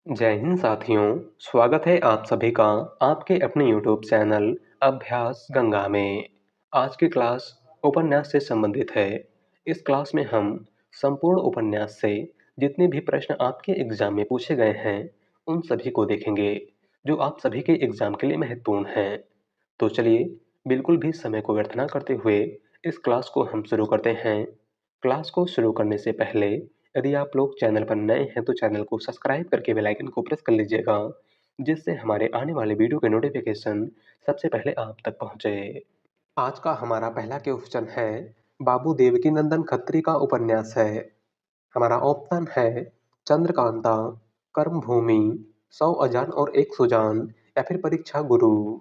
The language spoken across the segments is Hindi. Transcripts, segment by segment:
जय हिंद साथियों। स्वागत है आप सभी का आपके अपने यूट्यूब चैनल अभ्यास गंगा में। आज की क्लास उपन्यास से संबंधित है। इस क्लास में हम संपूर्ण उपन्यास से जितने भी प्रश्न आपके एग्जाम में पूछे गए हैं उन सभी को देखेंगे जो आप सभी के एग्जाम के लिए महत्वपूर्ण हैं। तो चलिए बिल्कुल भी समय को व्यर्थ ना करते हुए इस क्लास को हम शुरू करते हैं। क्लास को शुरू करने से पहले यदि आप लोग चैनल पर नए हैं तो चैनल को सब्सक्राइब करके बेल आइकन को प्रेस कर लीजिएगा, जिससे हमारे आने वाले वीडियो के नोटिफिकेशन सबसे पहले आप तक पहुंचे। आज का हमारा पहला क्वेश्चन है, बाबू देवकीनंदन खत्री का उपन्यास है। हमारा ऑप्शन है चंद्रकांता, कर्मभूमि, 100 अजान और एक सुजान या फिर परीक्षा गुरु।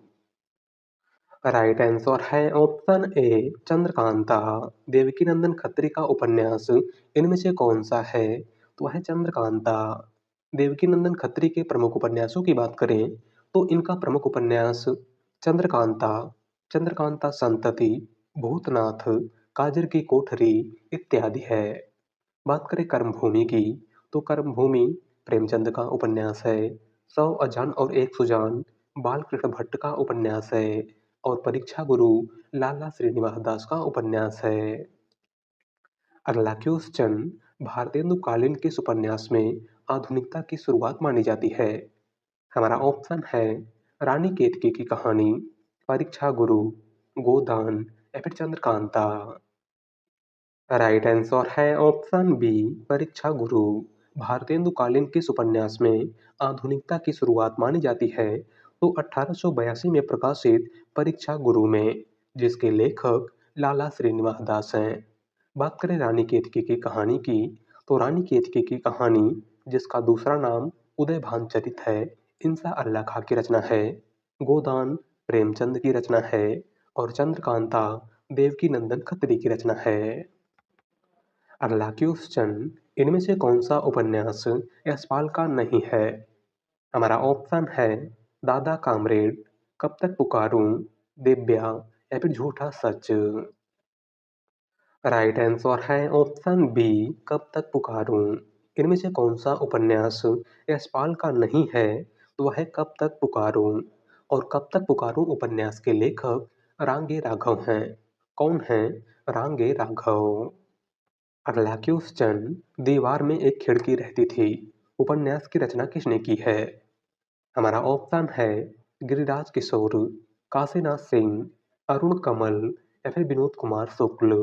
राइट आंसर है ऑप्शन ए चंद्रकांता। देवकीनंदन खत्री का उपन्यास इनमें से कौन सा है? तो वह है चंद्रकांता। देवकीनंदन खत्री के प्रमुख उपन्यासों की बात करें तो इनका प्रमुख उपन्यास चंद्रकांता, चंद्रकांता संतति, भूतनाथ, काजर की कोठरी इत्यादि है। बात करें कर्मभूमि की तो कर्मभूमि प्रेमचंद का उपन्यास है। 100 अजान और एक सुजान बालकृष्ण भट्ट का उपन्यास है। और परीक्षा गुरु लाला श्रीनिवास दास का उपन्यास है। अगला क्वेश्चन, भारतेंदुकालीन किस उपन्यास में आधुनिकता की शुरुआत मानी जाती है? हमारा ऑप्शन है रानी केतकी की कहानी, परीक्षा गुरु, गोदान या फिर चंद्रकांता। राइट आंसर है ऑप्शन बी परीक्षा गुरु। भारतेंदुकालीन किस उपन्यास में आधुनिकता की शुरुआत मानी जाती है? तो 1882 में प्रकाशित परीक्षा गुरु में, जिसके लेखक लाला श्रीनिवास दास हैं। बात करें रानी केतकी की कहानी की तो रानी केतकी की कहानी, जिसका दूसरा नाम उदय भानचरित है, इंसा अल्लाह खां की रचना है। गोदान प्रेमचंद की रचना है और चंद्रकांता देवकीनंदन खत्री की रचना है। अगला क्वेश्चन, इनमें से कौन सा उपन्यास यशपाल का नहीं है? हमारा ऑप्शन है दादा कामरेड, कब तक पुकारूं, दिव्या या फिर झूठा सच। राइट आंसर है ऑप्शन बी कब तक पुकारूं। इनमें से कौन सा उपन्यास यशपाल का नहीं है? तो वह है कब तक पुकारूं। और कब तक पुकारूं उपन्यास के लेखक रांगे राघव हैं। कौन हैं रांगे राघव? अगला क्वेश्चन, दीवार में एक खिड़की रहती थी उपन्यास की रचना किसने की है? हमारा ऑप्शन है गिरिराज किशोर, काशीनाथ सिंह, अरुण कमल या फिर विनोद कुमार शुक्ल।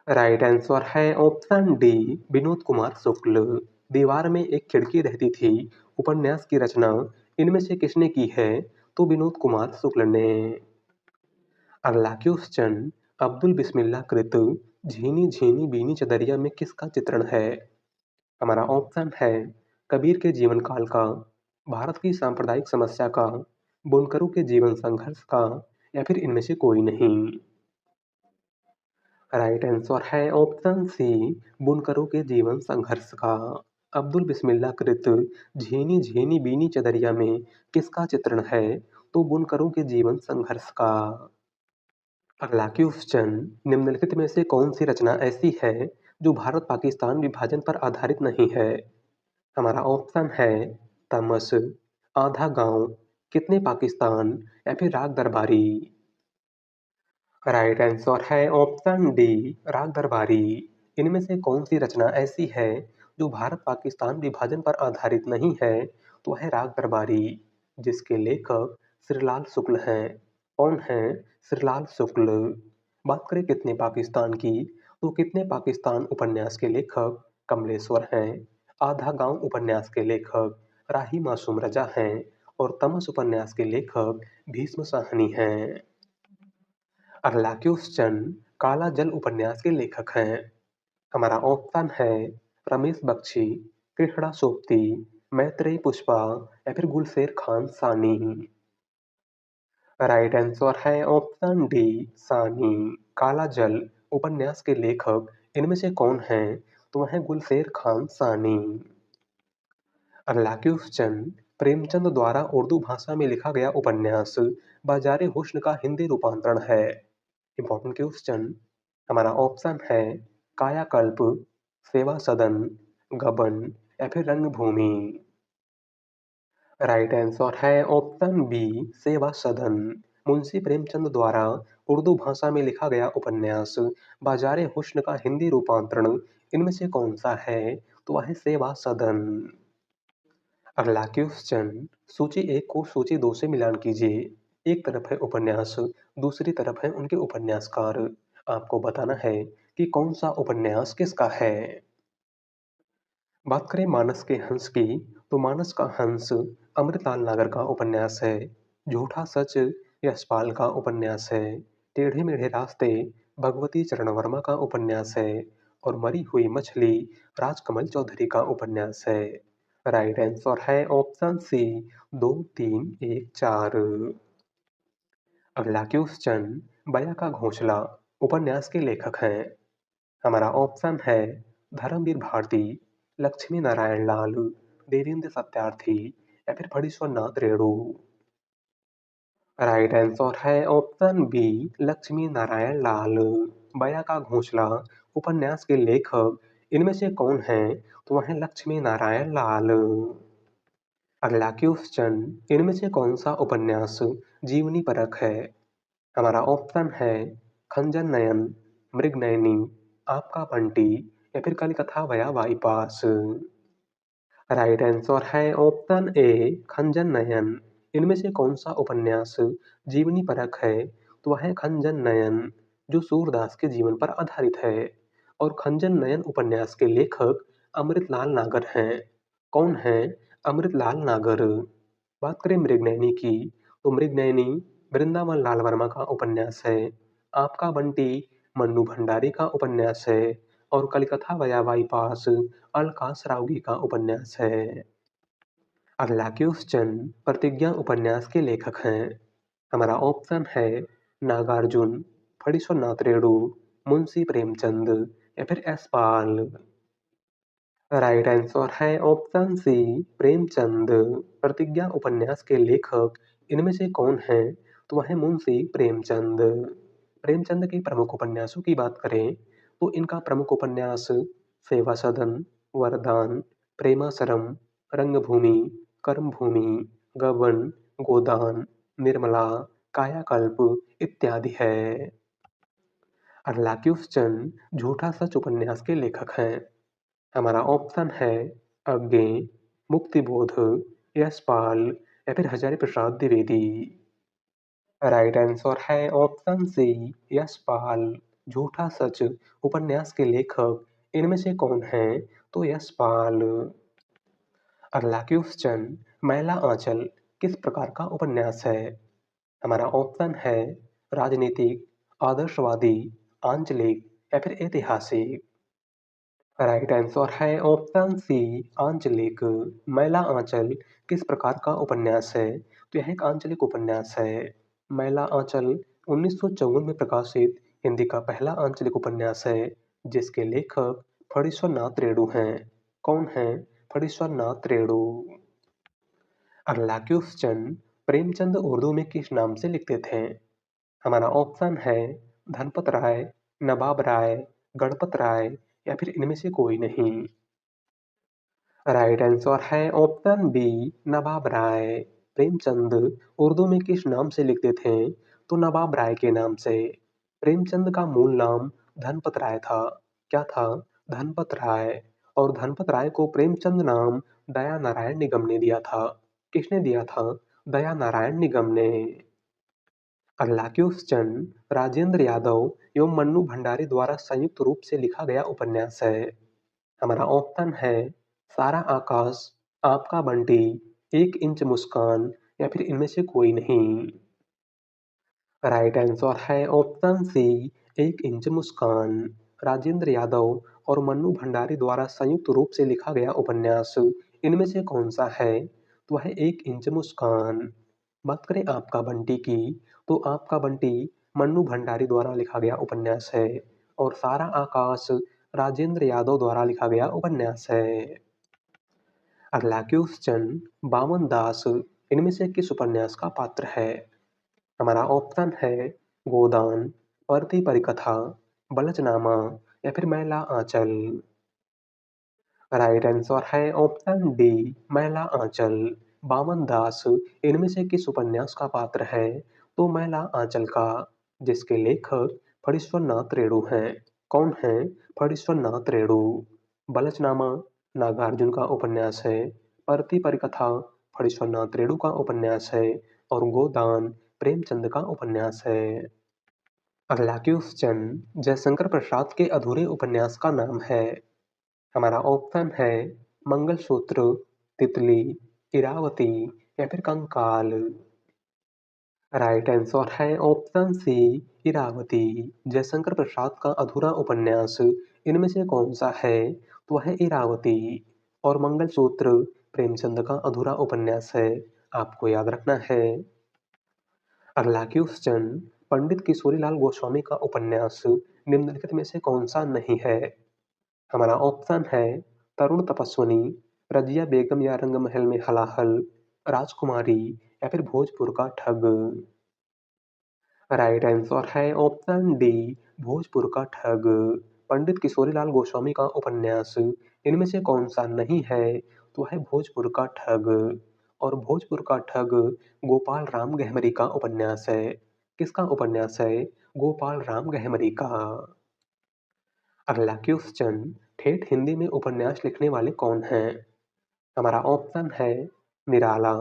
राइट आंसर है ऑप्शन डी विनोद कुमार शुक्ल। दीवार में एक खिड़की रहती थी उपन्यास की रचना इनमें से किसने की है? तो विनोद कुमार शुक्ल ने। अगला क्वेश्चन, अब्दुल बिस्मिल्लाह कृत झीनी झीनी बीनी चदरिया में किसका चित्रण है? हमारा ऑप्शन है कबीर के जीवन काल का, भारत की सांप्रदायिक समस्या का, बुनकरों के जीवन संघर्ष का या फिर इनमें से कोई नहीं। राइट आंसर है ऑप्शन सी बुनकरों के जीवन संघर्ष का। अब्दुल बिस्मिल्लाह कृत झीनी झीनी बीनी चदरिया में किसका चित्रण है? तो बुनकरों के जीवन संघर्ष का। अगला क्वेश्चन, निम्नलिखित में से कौन सी रचना ऐसी है जो भारत पाकिस्तान विभाजन पर आधारित नहीं है? हमारा ऑप्शन है तमस, आधा गांव, कितने पाकिस्तान या फिर राग दरबारी। राइट आंसर है ऑप्शन डी राग दरबारी। इनमें से कौन सी रचना ऐसी है जो भारत पाकिस्तान विभाजन पर आधारित नहीं है? तो है राग दरबारी, जिसके लेखक श्रीलाल शुक्ल हैं। कौन हैं श्रीलाल शुक्ल? बात करें कितने पाकिस्तान की तो कितने पाकिस्तान उपन्यास के लेखक कमलेश्वर हैं। आधा गांव उपन्यास के लेखक राही मासूम रजा हैं और तमस उपन्यास के लेखक भीष्म साहनी हैं। अगला क्वेश्चन, काला जल उपन्यास के लेखक हैं। हमारा ऑप्शन है रमेश बख्शी, कृष्णा सोबती, मैत्रेयी पुष्पा या फिर गुलशेर खान सानी। राइट आंसर है ऑप्शन डी सानी। काला जल उपन्यास के लेखक इनमें से कौन हैं? तो वह है गुलशेर खान सानी। अगला क्वेश्चन, प्रेमचंद द्वारा उर्दू भाषा में लिखा गया उपन्यास बाजारे हुस्न का हिंदी रूपांतरण है। Important question. हमारा ऑप्शन है कायाकल्प, सेवा सदन, गबन या फिर रंगभूमि। राइट आंसर है ऑप्शन बी, सेवा सदन। मुंशी प्रेमचंद द्वारा उर्दू भाषा में लिखा गया उपन्यास बाजारे हुस्न का हिंदी रूपांतरण इनमें से कौन सा है? तो वह है सेवा सदन। अगला क्वेश्चन, सूची एक को सूची दो से मिलान कीजिए। एक तरफ है उपन्यास, दूसरी तरफ है उनके उपन्यासकार। आपको बताना है कि कौन सा उपन्यास किसका है। बात करें मानस के हंस की, तो मानस का हंस अमृतलाल नागर का उपन्यास है। झूठा सच यशपाल का उपन्यास है। टेढ़े मेढ़े रास्ते भगवती चरण वर्मा का उपन्यास है। और मरी हुई मछली राजकमल चौधरी का उपन्यास है। राइट आंसर है ऑप्शन सी, 2, 3, 1, 4। अगला क्वेश्चन, बया का घोंसला उपन्यास के लेखक हैं। हमारा ऑप्शन है धर्मवीर भारती, लक्ष्मी नारायण लाल, देवेंद्र सत्यार्थी या फिर फणीश्वर नाथ रेणु। राइट आंसर है ऑप्शन बी, लक्ष्मी नारायण लाल। बया का घोंसला उपन्यास के लेखक इनमें से कौन है? तो वह है लक्ष्मी नारायण लाल। अगला क्वेश्चन, इनमें से कौन सा उपन्यास जीवनी परक है? हमारा ऑप्शन है खंजन नयन, मृगनयनी, आपका बंटी या फिर कलिकथा वया बाईपास। राइट आंसर है ऑप्शन ए, खंजन नयन। इनमें से कौन सा उपन्यास जीवनी परक है? तो वह है खंजन नयन, जो सूरदास के जीवन पर आधारित है। और खंजन नयन उपन्यास के लेखक अमृतलाल नागर हैं। कौन है अमृतलाल नागर? बात करें मृगनयनी की, तो मृगनयनी वृंदावन लाल वर्मा का उपन्यास है। आपका बंटी मन्नू भंडारी का उपन्यास है। और कलिकथा वया बाईपास अलकाश राउगी का उपन्यास है। अगला क्वेश्चन, प्रतिज्ञा उपन्यास के लेखक हैं। हमारा ऑप्शन है नागार्जुन, फणीश्वर नाथ रेणु, मुंशी प्रेमचंद या फिर यशपाल। राइट आंसर है ऑप्शन सी, प्रेमचंद। प्रतिज्ञा उपन्यास के लेखक इनमें से कौन है? तो वह है मुंशी प्रेमचंद। प्रेमचंद के प्रमुख उपन्यासों की बात करें, तो इनका प्रमुख उपन्यास सेवा सदन, वरदान, प्रेमासरम, रंगभूमि, कर्मभूमि, गबन, गोदान, निर्मला, कायाकल्प इत्यादि है। अगला क्वेश्चन, झूठा सच उपन्यास के लेखक हैं। हमारा ऑप्शन है अज्ञे, मुक्तिबोध, यशपाल या फिर हजारी प्रसाद द्विवेदी। राइट आंसर है ऑप्शन सी, यशपाल। झूठा सच उपन्यास के लेखक इनमें से कौन है? तो यशपाल। अगला क्वेश्चन, मैला आंचल किस प्रकार का उपन्यास है? हमारा ऑप्शन है राजनीतिक, आदर्शवादी, आंचलिक या फिर ऐतिहासिक। राइट आंसर है ऑप्शन सी, आंचलिक। मैला आंचल किस प्रकार का उपन्यास है? तो यह एक आंचलिक उपन्यास है। मैला आंचल 1954 में प्रकाशित हिंदी का पहला आंचलिक उपन्यास है, जिसके लेखक फणीश्वर नाथ रेणु हैं। कौन है फणीश्वर नाथ रेणु? अगला क्वेश्चन, प्रेमचंद उर्दू में किस नाम से लिखते थे? हमारा ऑप्शन है धनपत राय, नवाब राय, गणपत राय या फिर इनमें से कोई नहीं। राइट आंसर है ऑप्शन बी, नवाब राय। प्रेमचंद उर्दू में किस नाम से लिखते थे? तो नवाब राय के नाम से। प्रेमचंद का मूल नाम धनपत राय था। क्या था? धनपत राय। और धनपत राय को प्रेमचंद नाम दया नारायण निगम ने दिया था। किसने दिया था? दया नारायण निगम ने। अगला क्वेश्चन, राजेंद्र यादव एवं मन्नू भंडारी द्वारा संयुक्त रूप से लिखा गया उपन्यास है। हमारा ऑप्शन है सारा आकाश, आपका बंटी, एक इंच मुस्कान या फिर इनमें से कोई नहीं। राइट आंसर है ऑप्शन सी, एक इंच मुस्कान। राजेंद्र यादव और मन्नू भंडारी द्वारा संयुक्त रूप से लिखा गया उपन्यास इनमें से कौन सा है? तो वह है एक इंच मुस्कान। बात करें आपका बंटी की, तो आपका बंटी मन्नू भंडारी द्वारा लिखा गया उपन्यास है। और सारा आकाश राजेंद्र यादव द्वारा लिखा गया उपन्यास है। अगला क्वेश्चन, बामन दास इनमें से किस उपन्यास का पात्र है? हमारा ऑप्शन है गोदान, परती परिकथा, बलचनामा या फिर मैला आंचल। राइट आंसर है ऑप्शन डी मैला आंचल। बामन दास इनमें से किस उपन्यास का पात्र है? तो मैला आंचल का, जिसके लेखक फणीश्वर नाथ रेणु हैं। कौन है फणीश्वर नाथ रेणु? बलचनामा नागार्जुन का उपन्यास है। परती परिकथा फणीश्वर नाथ रेणु का उपन्यास है। और गोदान प्रेमचंद का उपन्यास है। अगला क्वेश्चन, जयशंकर प्रसाद के अधूरे उपन्यास का नाम है। हमारा ऑप्शन है मंगलसूत्र, तितली, इरावती या फिर कंकाल। राइट आंसर है ऑप्शन सी इरावती। जयशंकर प्रसाद का अधूरा उपन्यास इनमें से कौन सा है? तो वह इरावती। और मंगलसूत्र प्रेमचंद का अधूरा उपन्यास है, आपको याद रखना है। अगला क्वेश्चन, पंडित किशोरीलाल गोस्वामी का उपन्यास निम्नलिखित में से कौन सा नहीं है? हमारा ऑप्शन है तरुण तपस्विनी, रजिया बेगम या रंगमहल में हलाहल, राजकुमारी या फिर भोजपुर का ठग। राइट आंसर है ऑप्शन डी भोजपुर का ठग। पंडित किशोरीलाल गोस्वामी का उपन्यास इनमें से कौन सा नहीं है? तो है भोजपुर का ठग। और भोजपुर का ठग गोपाल राम गहमरी का उपन्यास है। किसका उपन्यास है? गोपाल राम गहमरी का। अगला क्वेश्चन, ठेठ हिंदी में उपन्यास लिखने वाले कौन हैं? हमारा ऑप्शन है निराला,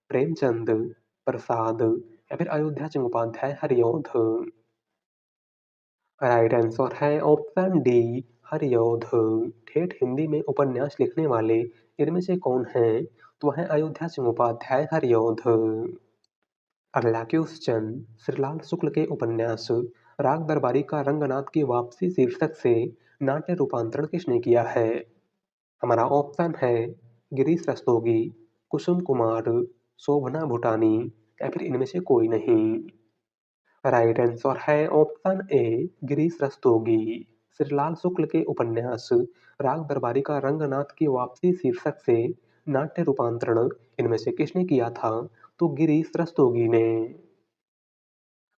प्रेमचंद, प्रसाद या फिर अयोध्या चट्टोपाध्याय हरिऔध। राइट आंसर है ऑप्शन डी हरिऔध। ठेठ हिंदी में उपन्यास लिखने वाले इनमें से कौन हैं? तो वह है अयोध्या चट्टोपाध्याय हरिऔध। अगला क्वेश्चन, श्रीलाल शुक्ल के उपन्यास राग दरबारी का रंगनाथ की वापसी शीर्षक से नाट्य रूपांतरण किसने किया है? हमारा ऑप्शन है गिरीश रस्तोगी, कुसुम कुमार, शोभना भूटानी या फिर इनमें से कोई नहीं। राइट आंसर है ऑप्शन ए गिरीश रस्तोगी। श्रीलाल शुक्ल के उपन्यास राग दरबारी का रंगनाथ की वापसी शीर्षक से नाट्य रूपांतरण इनमें से किसने किया था? तो गिरीश रस्तोगी ने।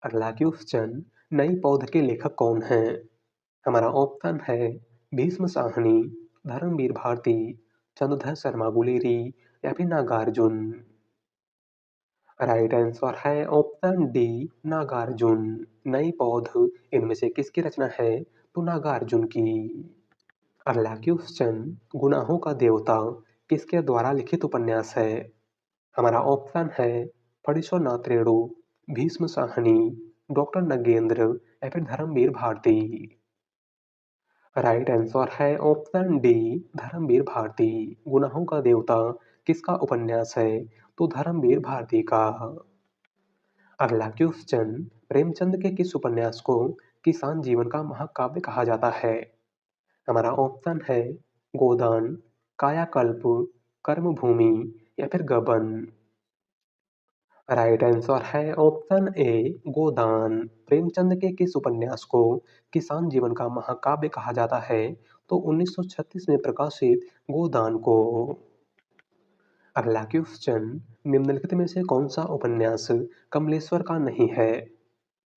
अगला क्वेश्चन, नई पौध के लेखक कौन हैं? हमारा ऑप्शन है भीष्म साहनी, धर्मवीर भारती, चंद्रधर शर्मा गुलेरी या फिर नागार्जुन। राइट आंसर है ऑप्शन डी नागार्जुन। नई पौध इनमें से किसकी रचना है? तो नागार्जुन की। अगला क्वेश्चन, गुनाहों का देवता किसके द्वारा लिखित उपन्यास है? हमारा ऑप्शन है फणीश्वर नाथ रेणु, भीष्म साहनी, डॉक्टर नगेंद्र या फिर धर्मवीर भारती। राइट आंसर है ऑप्शन डी धर्मवीर भारती। गुनाहों का देवता किसका उपन्यास है? तो धर्मवीर भारती का। अगला क्वेश्चन, प्रेमचंद के किस उपन्यास को किसान जीवन का महाकाव्य कहा जाता है? हमारा ऑप्शन है गोदान, कायाकल्प, कर्मभूमि या फिर गबन। राइट आंसर है ऑप्शन ए गोदान। प्रेमचंद के किस उपन्यास को किसान जीवन का महाकाव्य कहा जाता है? तो 1936 में प्रकाशित गोदान को। अगला क्वेश्चन, निम्नलिखित में से कौन सा उपन्यास कमलेश्वर का नहीं है?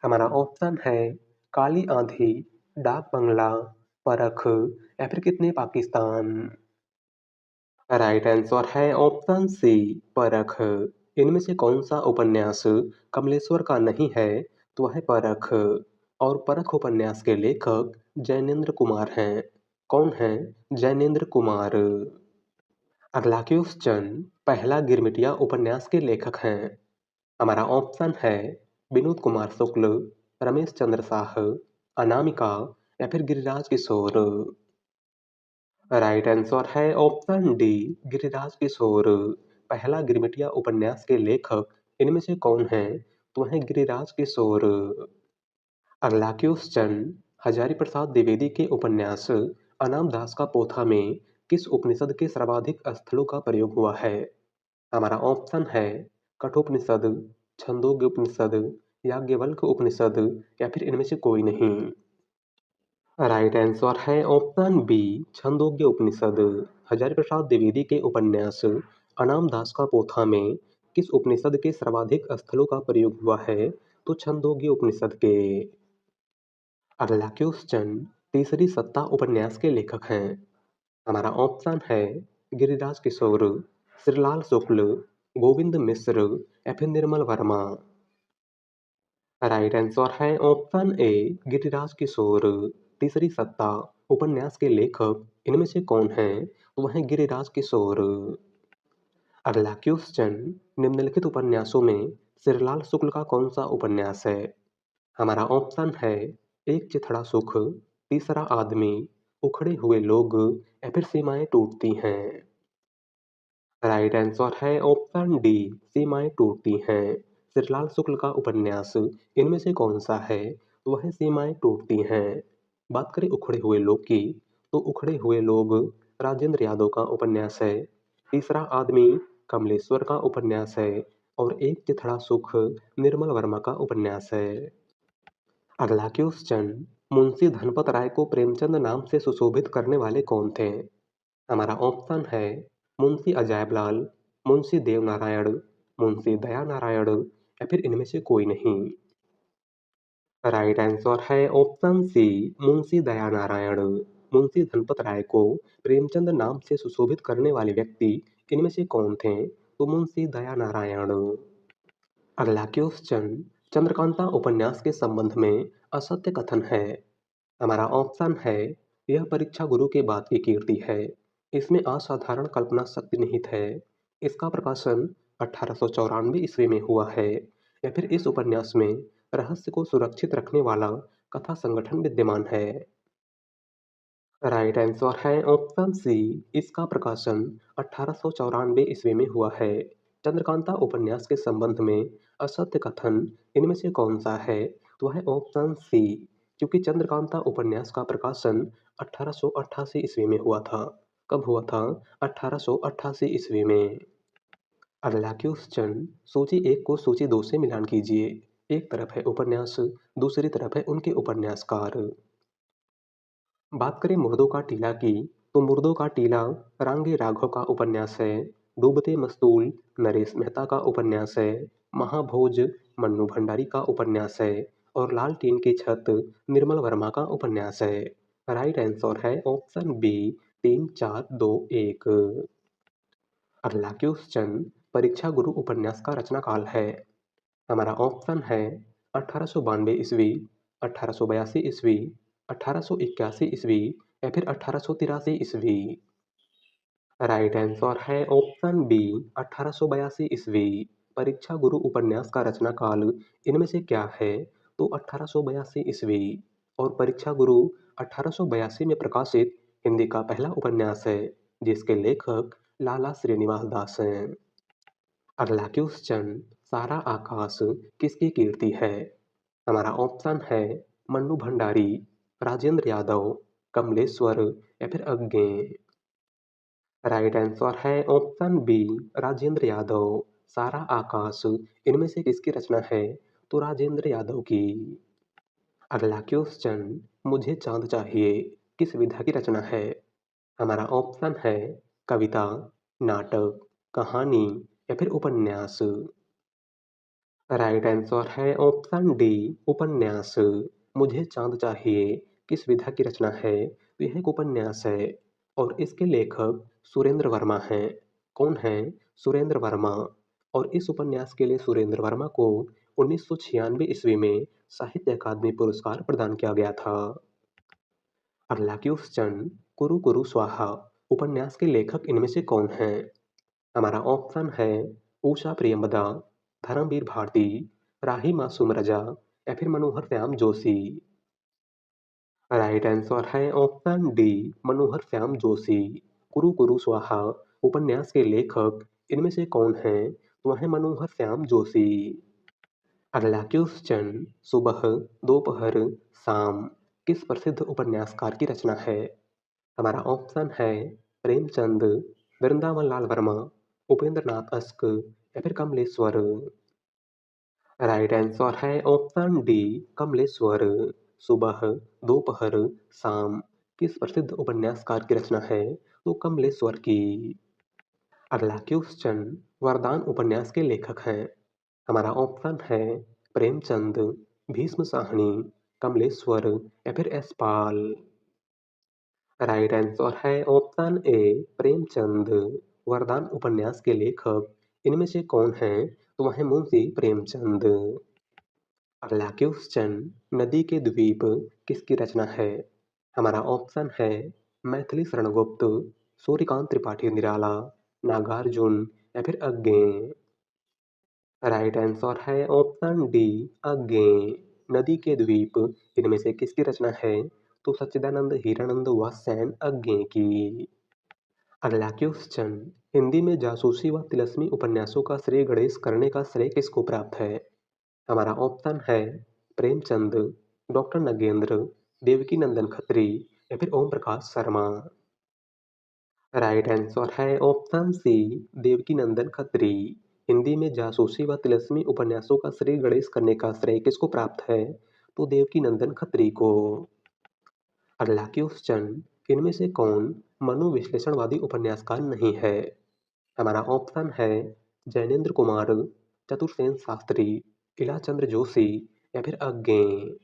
हमारा ऑप्शन है काली आंधी, डाक बंगला, परख या फिर कितने पाकिस्तान। राइट आंसर है ऑप्शन सी परख। इनमें से कौन सा उपन्यास कमलेश्वर का नहीं है? तो वह है परख। और परख उपन्यास के लेखक जैनेन्द्र कुमार हैं। कौन हैं? जैनेन्द्र कुमार। अगला क्वेश्चन, पहला गिरमिटिया उपन्यास के लेखक हैं। हमारा ऑप्शन है विनोद कुमार शुक्ल, रमेश चंद्र शाह, अनामिका या फिर गिरिराज किशोर। राइट आंसर है ऑप्शन डी गिरिराज किशोर। पहला गिरमिटिया उपन्यास के लेखक इनमें से कौन हैं? तो हैं गिरिराज किशोर। अगला क्वेश्चन, हजारी प्रसाद द्विवेदी के उपन्यास अनाम दास का पोथा में किस उपनिषद के सर्वाधिक स्थलों का प्रयोग हुआ है? हमारा ऑप्शन है कठोपनिषद, छंदोग्य उपनिषद, याज्ञवल्क्य उपनिषद या फिर इनमें से कोई नहीं। राइट आंसर है ऑप्शन बी छंदोग्य उपनिषद। हजारी प्रसाद द्विवेदी के उपन्यास अनाम दास का पोथा में किस उपनिषद के सर्वाधिक स्थलों का प्रयोग हुआ है? तो छंदोग्य उपनिषद के। अगला क्वेश्चन, तीसरी सत्ता उपन्यास के लेखक हैं। हमारा ऑप्शन है गिरिराज किशोर, श्रीलाल शुक्ल, गोविंद मिश्र या फिर निर्मल वर्मा। राइट आंसर है ऑप्शन ए गिरिराज किशोर। तीसरी सत्ता उपन्यास के लेखक इनमें से कौन है? तो वह है गिरिराज किशोर। अगला क्वेश्चन, निम्नलिखित उपन्यासों में श्रीलाल शुक्ल का कौन सा उपन्यास है? हमारा ऑप्शन है एक चिथड़ा सुख, तीसरा आदमी, उखड़े हुए लोग या फिर सीमाएं टूटती हैं। राइट आंसर है ऑप्शन डी, सीमाएं टूटती हैं। श्रीलाल शुक्ल का उपन्यास इनमें से कौन सा है? तो वह सीमाएं टूटती हैं। बात करें उखड़े हुए लोग की, तो उखड़े हुए लोग राजेंद्र यादव का उपन्यास है। तीसरा आदमी कमलेश्वर का उपन्यास है और एक चिथड़ा सुख निर्मल वर्मा का उपन्यास है। अगला क्वेश्चन, मुंशी धनपत राय को प्रेमचंद नाम से सुशोभित करने वाले कौन थे? हमारा ऑप्शन है मुंशी अजायबलाल, मुंशी देवनारायण, मुंशी दयानारायण या फिर इनमें से कोई नहीं। राइट आंसर है ऑप्शन सी, मुंशी दयानारायण। मुंशी धनपत राय को प्रेमचंद नाम से सुशोभित करने वाले व्यक्ति इनमें से कौन थे? तो मुंशी दयानारायण। अगला क्वेश्चन, चंद्रकांता उपन्यास के संबंध में असत्य कथन है। हमारा ऑप्शन है यह परीक्षा गुरु के बाद की कीर्ति है, इसमें असाधारण कल्पना शक्ति निहित है, इसका प्रकाशन 1894 ईस्वी में हुआ है या फिर इस उपन्यास में रहस्य को सुरक्षित रखने वाला कथा संगठन विद्यमान है। राइट आंसर है ऑप्शन सी, इसका प्रकाशन 1894 ईस्वी में हुआ है। चंद्रकांता उपन्यास के संबंध में असत्य कथन इनमें से कौन सा है? तो है ऑप्शन सी, क्योंकि चंद्रकांता उपन्यास का प्रकाशन 1888 ईस्वी में हुआ था। कब हुआ था? 1888 ईस्वी में। अगला क्वेश्चन, सूची एक को सूची दो से मिलान कीजिए। एक तरफ है उपन्यास, दूसरी तरफ है उनके उपन्यासकार। बात करें मुर्दों का टीला की, तो मुर्दों का टीला रांगे राघव का उपन्यास है। डूबते मस्तूल नरेश मेहता का उपन्यास है। महाभोज मन्नू भंडारी का उपन्यास है और लाल टीन की छत निर्मल वर्मा का उपन्यास है। राइट आंसर है ऑप्शन बी, 3 4 2 1। अगला क्वेश्चन, परीक्षा गुरु उपन्यास का रचना काल है। हमारा ऑप्शन है 1892 ईस्वी, 1882 ईस्वी, 1881 ईस्वी या फिर 1883 ईस्वी। राइट आंसर है ऑप्शन बी, 1882 ईस्वी। परीक्षा गुरु उपन्यास का रचना काल इनमें से क्या है? तो 1882 ईस्वी। और परीक्षा गुरु 1882 में प्रकाशित हिंदी का पहला उपन्यास है जिसके लेखक लाला श्रीनिवास दास हैं। अगला क्वेश्चन, सारा आकाश किसकी कीर्ति है? हमारा ऑप्शन है मन्नू भंडारी, राजेंद्र यादव, कमलेश्वर या फिर अज्ञे। राइट आंसर है ऑप्शन बी, राजेंद्र यादव। सारा आकाश इनमें से किसकी रचना है? तो राजेंद्र यादव की। अगला क्वेश्चन, मुझे चांद चाहिए किस विधा की रचना है? हमारा ऑप्शन है कविता, नाटक, कहानी या फिर उपन्यास। राइट आंसर है ऑप्शन डी, उपन्यास। मुझे चांद चाहिए किस विधा की रचना है? तो यह एक उपन्यास है और इसके लेखक सुरेंद्र वर्मा हैं। कौन है? सुरेंद्र वर्मा। और इस उपन्यास के लिए सुरेंद्र वर्मा को 1996 ईस्वी में साहित्य अकादमी पुरस्कार प्रदान किया गया था। अगला क्वेश्चन, कुरु कुरु स्वाहा उपन्यास के लेखक इनमें से कौन है? हमारा ऑप्शन है उषा प्रियंवदा, धर्मवीर भारती, राही मासूम रजा या फिर मनोहर श्याम जोशी। राइट आंसर है ऑप्शन डी, मनोहर श्याम जोशी। कुरु कुरु स्वाहा उपन्यास के लेखक इनमें से कौन है? तो वह है मनोहर श्याम जोशी। अगला क्वेश्चन, सुबह, दोपहर, शाम किस प्रसिद्ध उपन्यासकार की रचना है? हमारा ऑप्शन है प्रेमचंद, वृंदावन लाल वर्मा, उपेंद्र नाथ अश्क या फिर कमलेश्वर। राइट आंसर है ऑप्शन डी, कमलेश्वर। सुबह, दोपहर, शाम किस प्रसिद्ध उपन्यासकार की रचना है? तो कमलेश्वर की। अगला क्वेश्चन, वरदान उपन्यास के लेखक हैं। हमारा ऑप्शन है प्रेमचंद, भीष्म साहनी, कमलेश्वर या फिर यशपाल। राइट आंसर है ऑप्शन ए प्रेमचंद। वरदान उपन्यास के लेखक इनमें से कौन है? तो वह है मुंशी प्रेमचंद। अगला क्वेश्चन, नदी के द्वीप किसकी रचना है? हमारा ऑप्शन है मैथिली शरण गुप्त, सूर्यकांत त्रिपाठी निराला, नागार्जुन या फिर अज्ञे। राइट आंसर है ऑप्शन डी अज्ञे। नदी के द्वीप इनमें से किसकी रचना है? तो सच्चिदानंद हीरानंद व सैन अज्ञे की। अगला क्वेश्चन, हिंदी में जासूसी व तिलस्मी उपन्यासों का श्रेय गणेश करने का श्रेय किसको प्राप्त है? हमारा ऑप्शन है प्रेमचंद, डॉक्टर नगेंद्र, देवकी नंदन खत्री या फिर ओम प्रकाश शर्मा। राइट आंसर है ऑप्शन सी देवकी नंदन खत्री। हिंदी में जासूसी व तिलस्मी उपन्यासों का श्रेय गणेश करने का श्रेय किसको प्राप्त है? तो देवकी नंदन खत्री को। अगला क्वेश्चन, इनमें से कौन मनोविश्लेषणवादी उपन्यासकार नहीं है? हमारा ऑप्शन है जैनेन्द्र कुमार, चतुर्सेन शास्त्री, इलाचंद्र जोशी या फिर अज्ञे।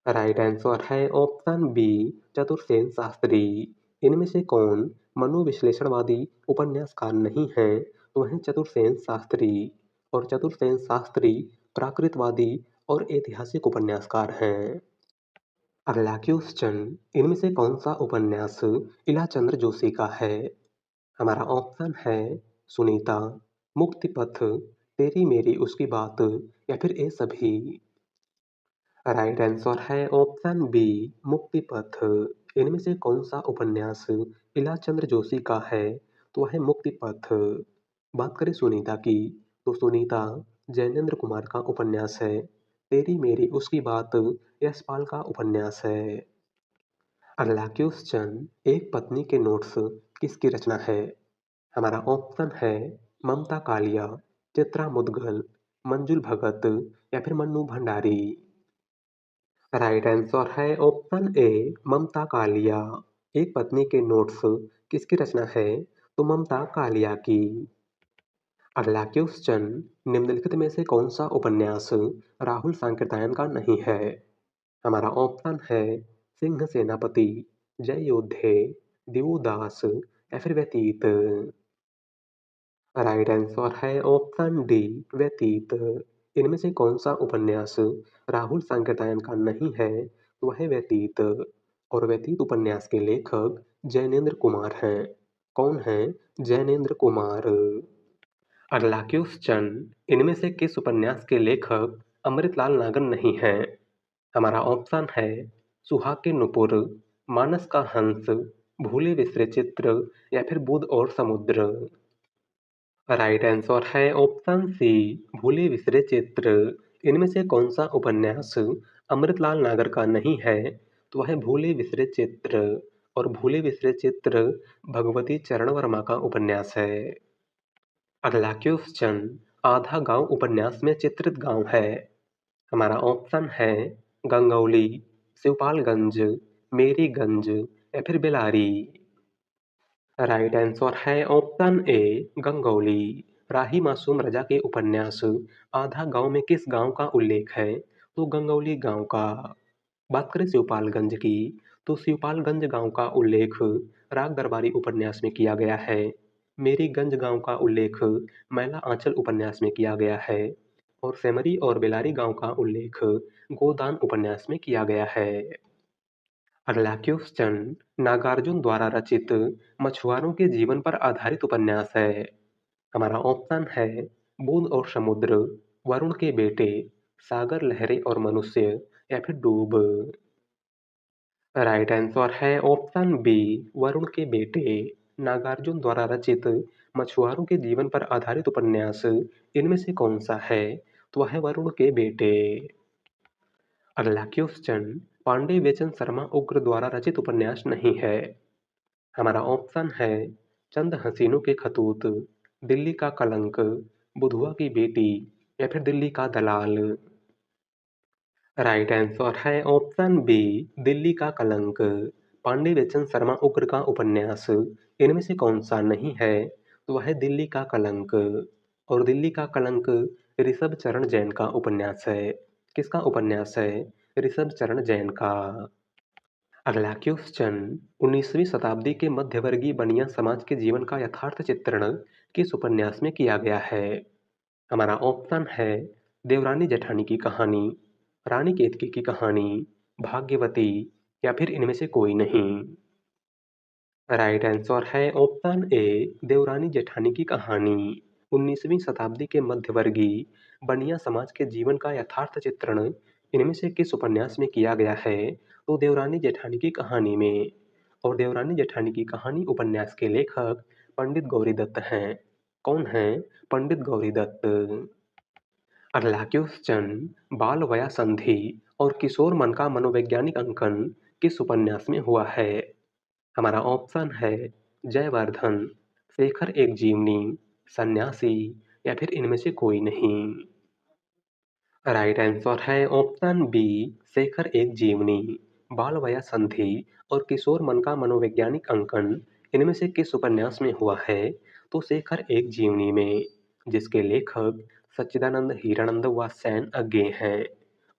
राइट आंसर है ऑप्शन बी चतुर्सेन शास्त्री। इनमें से कौन मनोविश्लेषणवादी उपन्यासकार नहीं है? तो वह हैं चतुर्सेन शास्त्री। और चतुर्सेन शास्त्री प्राकृतवादी और ऐतिहासिक उपन्यासकार हैं। अगला क्वेश्चन, इनमें से कौन सा उपन्यास इलाचंद्र जोशी का है? हमारा ऑप्शन है सुनीता, मुक्तिपथ, तेरी मेरी उसकी बात या फिर ये सभी। राइट आंसर है ऑप्शन बी मुक्तिपथ। इनमें से कौन सा उपन्यास इलाचंद्र जोशी का है? तो वह है मुक्तिपथ। बात करें सुनीता की, तो सुनीता जैनेन्द्र कुमार का उपन्यास है। तेरी मेरी उसकी बात यशपाल का उपन्यास है। अगला क्वेश्चन, एक पत्नी के नोट्स किसकी रचना है? हमारा ऑप्शन है ममता कालिया, चित्रा मुदगल, मंजुल भगत या फिर मन्नू भंडारी। राइट आंसर है ऑप्शन ए ममता कालिया। एक पत्नी के नोट्स किसकी रचना है? तो ममता कालिया की। अगला क्वेश्चन, निम्नलिखित में से कौन सा उपन्यास राहुल सांकृत्यायन का नहीं है? हमारा ऑप्शन है सिंह सेनापति, जय योद्धे, देवोदास या फिर व्यतीत। राइट आंसर है ऑप्शन डी व्यतीत। इनमें से कौन सा उपन्यास राहुल सांकृत्यायन का नहीं है? तो वह है व्यतीत। और व्यतीत उपन्यास के लेखक जैनेन्द्र कुमार हैं। कौन है? जैनेन्द्र कुमार। अगला क्वेश्चन, इनमें से किस उपन्यास के लेखक अमृतलाल नागर नहीं है? हमारा ऑप्शन है सुहाग के नुपुर, मानस का हंस, भूले बिसरे चित्र या फिर बुध और समुद्र। राइट आंसर है ऑप्शन सी भूले बिसरे चित्र। इनमें से कौन सा उपन्यास अमृतलाल नागर का नहीं है? तो वह है भूले बिसरे चित्र। और भूले बिसरे चित्र भगवती चरण वर्मा का उपन्यास है। अगला क्वेश्चन, आधा गांव उपन्यास में चित्रित गांव है। हमारा ऑप्शन है गंगौली, शिवपालगंज, मेरीगंज या फिर बेलारी। राइट आंसर है ऑप्शन ए गंगौली। राही मासूम रजा के उपन्यास आधा गांव में किस गांव का उल्लेख है? तो गंगौली गांव का। बात करें शिवपालगंज की, तो शिवपालगंज गांव का उल्लेख राग दरबारी उपन्यास में किया गया है। मेरीगंज गांव का उल्लेख मैला आंचल उपन्यास में किया गया है। और सेमरी और बेलारी गांव का उल्लेख गोदान उपन्यास में किया गया है। अगला क्वेश्चन, नागार्जुन द्वारा रचित मछुआरों के जीवन पर आधारित उपन्यास है। हमारा ऑप्शन है बूंद और समुद्र, वरुण के बेटे, सागर लहरें और मनुष्य या फिर डूब। राइट आंसर है ऑप्शन बी वरुण के बेटे। नागार्जुन द्वारा रचित मछुआरों के जीवन पर आधारित उपन्यास इनमें से कौन सा है? तो वह है वरुण के बेटे। अगला क्वेश्चन, पांडे बेचन शर्मा उग्र द्वारा रचित उपन्यास नहीं है। हमारा ऑप्शन है चंद हसीनों के खतूत, दिल्ली का कलंक, बुधुआ की बेटी या फिर दिल्ली का दलाल। राइट आंसर है ऑप्शन बी दिल्ली का कलंक। पांडे बेचन शर्मा उग्र का उपन्यास इनमें से कौन सा नहीं है? तो वह है दिल्ली का कलंक। और दिल्ली का कलंक ऋषभ चरण जैन का उपन्यास है। किसका उपन्यास है? ऋषभ चरण जैन का। अगला क्वेश्चन, 19वीं शताब्दी के मध्यवर्गीय बनिया समाज के जीवन का यथार्थ चित्रण किस उपन्यास में किया गया है? हमारा ऑप्शन है देवरानी जेठानी की कहानी, रानी केतकी की कहानी, भाग्यवती या फिर इनमें से कोई नहीं। राइट आंसर है ऑप्शन ए देवरानी जेठानी की कहानी। 19वीं शताब्दी के मध्यवर्गीय बनिया समाज के जीवन का यथार्थ चित्रण इनमें से किस उपन्यास में किया गया है? तो देवरानी जेठानी की कहानी में। और देवरानी जेठानी की कहानी उपन्यास के लेखक पंडित गौरी दत्त हैं। कौन हैं? पंडित गौरी दत्त। अगला क्वेश्चन, बाल वया संधि और किशोर मन का मनोवैज्ञानिक अंकन किस उपन्यास में हुआ है? हमारा ऑप्शन है जयवर्धन, शेखर एक जीवनी, सन्यासी या फिर इनमें से कोई नहीं। राइट आंसर है ऑप्शन बी शेखर एक जीवनी। बाल वया संधि और किशोर मन का मनोवैज्ञानिक अंकन इनमें से किस उपन्यास में हुआ है? तो शेखर एक जीवनी में, जिसके लेखक सच्चिदानंद हीरानंद व सैन अज्ञे हैं।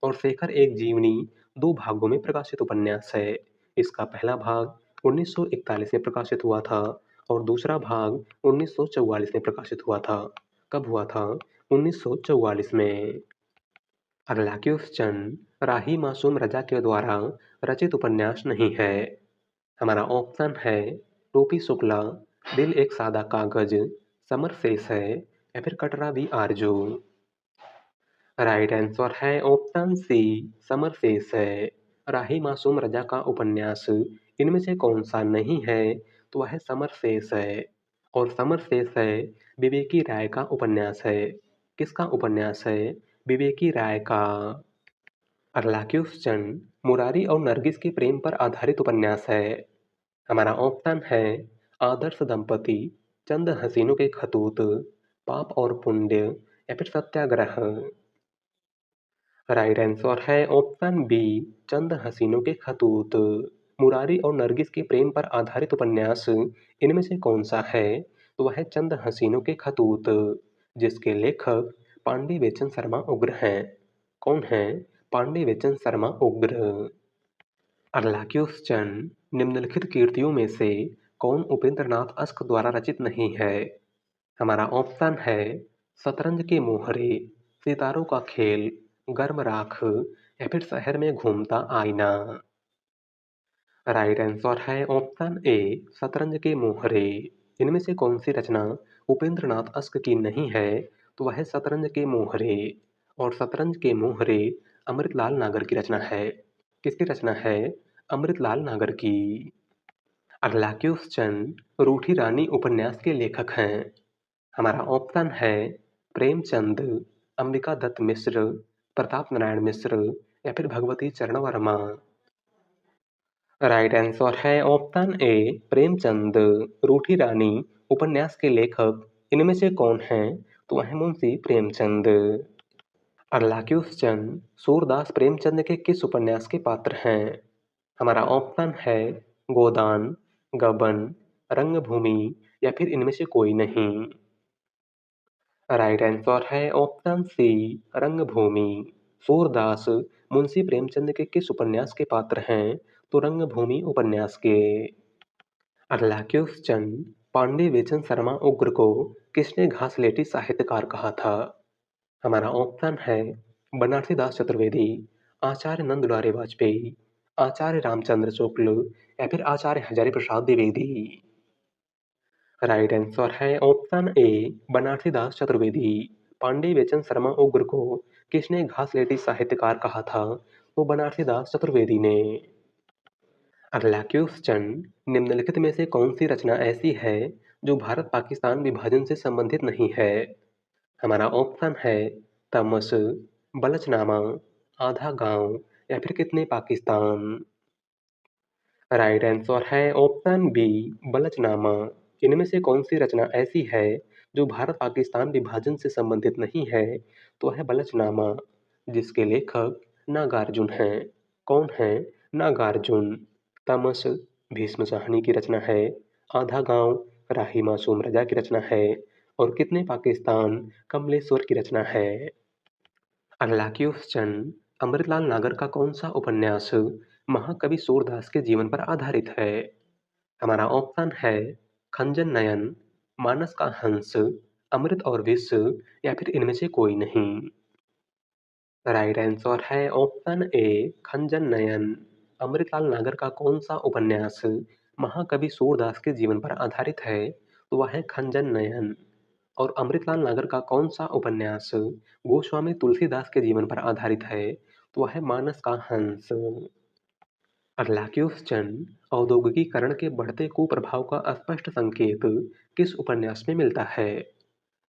और शेखर एक जीवनी दो भागों में प्रकाशित उपन्यास है। इसका पहला भाग 1941 में प्रकाशित हुआ था और दूसरा भाग 1944 में प्रकाशित हुआ था। कब हुआ था? 1944 में। अगला क्वेश्चन, राही मासूम रजा के द्वारा रचित उपन्यास नहीं है। हमारा ऑप्शन है टोपी शुक्ला, दिल एक सादा कागज, समर शेष है या फिर कटरा भी आरजू। राइट आंसर है ऑप्शन सी समर शेष है। राही मासूम रजा का उपन्यास इनमें से कौन सा नहीं है? तो वह समर शेष है। और समर शेष है विवेकी राय का उपन्यास है। किसका उपन्यास है? विवेकी राय का। अगला क्वेश्चन, मुरारी और नरगिस के प्रेम पर आधारित उपन्यास है। हमारा ऑप्शन है आदर्श दंपति, चंद हसीनों के खतूत, पाप और पुण्य या फिर सत्याग्रह। राइट आंसर है ऑप्शन बी चंद हसीनों के खतूत। मुरारी और नरगिस के प्रेम पर आधारित उपन्यास इनमें से कौन सा है? तो वह है चंद हसीनों के खतूत, जिसके लेखक पांडे बेचन शर्मा उग्र हैं। कौन हैं? पांडे बेचन शर्मा उग्र। अगला क्वेश्चन, निम्नलिखित कीर्तियों में से कौन उपेंद्रनाथ अश्क द्वारा रचित नहीं है? हमारा ऑप्शन है शतरंज के मोहरे, सितारों का खेल, गर्म राख या फिर शहर में घूमता आईना। राइट आंसर है ऑप्शन ए शतरंज के मोहरे। इनमें से कौन सी रचना उपेंद्रनाथ अश्क की नहीं है? तो वह है शतरंज के मोहरे। और शतरंज के मोहरे अमृतलाल नागर की रचना है। किसकी रचना है? अमृतलाल नागर की। अगला क्वेश्चन, रूठी रानी उपन्यास के लेखक हैं। हमारा ऑप्शन है प्रेमचंद, अंबिका दत्त मिश्र, प्रताप नारायण मिश्र या फिर भगवती चरण वर्मा। राइट आंसर है ऑप्शन ए प्रेमचंद। रूठी रानी उपन्यास के लेखक इनमें से कौन हैं? तो वह है मुंशी प्रेमचंद। अगला क्वेश्चन, सूरदास प्रेमचंद के किस उपन्यास के पात्र हैं? हमारा ऑप्शन है गोदान, गबन, रंगभूमि या फिर इनमें से कोई नहीं। राइट आंसर है ऑप्शन सी रंगभूमि। सूरदास मुंशी प्रेमचंद के किस उपन्यास के पात्र हैं? तो रंगभूमि उपन्यास के। अगला क्वेश्चन, पांडे बेचन शर्मा उग्र को किसने घासलेटी साहित्यकार कहा था? हमारा ऑप्शन है बनारसी दास चतुर्वेदी, आचार्य नंद दुलारे वाजपेयी, आचार्य रामचंद्र शुक्ल या फिर आचार्य हजारी प्रसाद द्विवेदी। राइट आंसर है ऑप्शन ए बनारसी दास चतुर्वेदी। पांडे बेचन शर्मा उग्र को किसने घासलेटी साहित्यकार कहा था? तो बनारसी दास चतुर्वेदी ने। अगला क्वेश्चन, निम्नलिखित में से कौन सी रचना ऐसी है जो भारत पाकिस्तान विभाजन से संबंधित नहीं है? हमारा ऑप्शन है तमस, बलचनामा, आधा गांव या फिर कितने पाकिस्तान। राइट आंसर है ऑप्शन बी बलचनामा। इनमें से कौन सी रचना ऐसी है जो भारत पाकिस्तान विभाजन से संबंधित नहीं है? तो है बलचनामा, जिसके लेखक नागार्जुन हैं। कौन हैं? नागार्जुन। तमस भीष्म साहनी की रचना है। आधा गांव राही मासूम रजा की रचना है। और कितने पाकिस्तान कमलेश्वर की रचना है। अगला क्वेश्चन, अमृतलाल नागर का कौन सा उपन्यास महाकवि सूरदास के जीवन पर आधारित है। हमारा ऑप्शन है खंजन नयन, मानस का हंस, अमृत और विष या फिर इनमें से कोई नहीं। राइट आंसर है ऑप्शन ए खंजन नयन। अमृतलाल नागर का कौन सा उपन्यास महाकवि सूरदास के जीवन पर आधारित है? तो वह है खंजन नयन। और अमृतलाल नागर का कौन सा उपन्यास गोस्वामी तुलसीदास के जीवन पर आधारित है? तो वह है मानस का हंस। अगला क्वेश्चन, औद्योगिकीकरण के बढ़ते कुप्रभाव का स्पष्ट संकेत किस उपन्यास में मिलता है?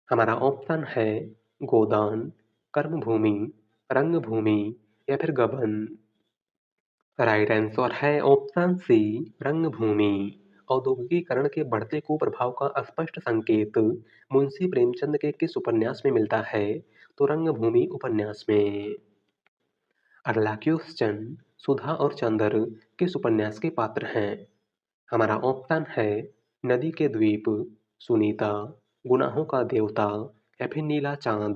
हमारा ऑप्शन है गोदान, कर्मभूमि, रंगभूमि या फिर गबन। राइट आंसर है ऑप्शन सी रंगभूमि। औद्योगिकीकरण के बढ़ते कुप्रभाव का स्पष्ट संकेत मुंशी प्रेमचंद के किस उपन्यास में मिलता है? तो रंगभूमि उपन्यास में। अगला क्वेश्चन, सुधा और चंद्र किस उपन्यास के पात्र हैं? हमारा ऑप्शन है नदी के द्वीप, सुनीता, गुनाहों का देवता या फिर नीला चांद।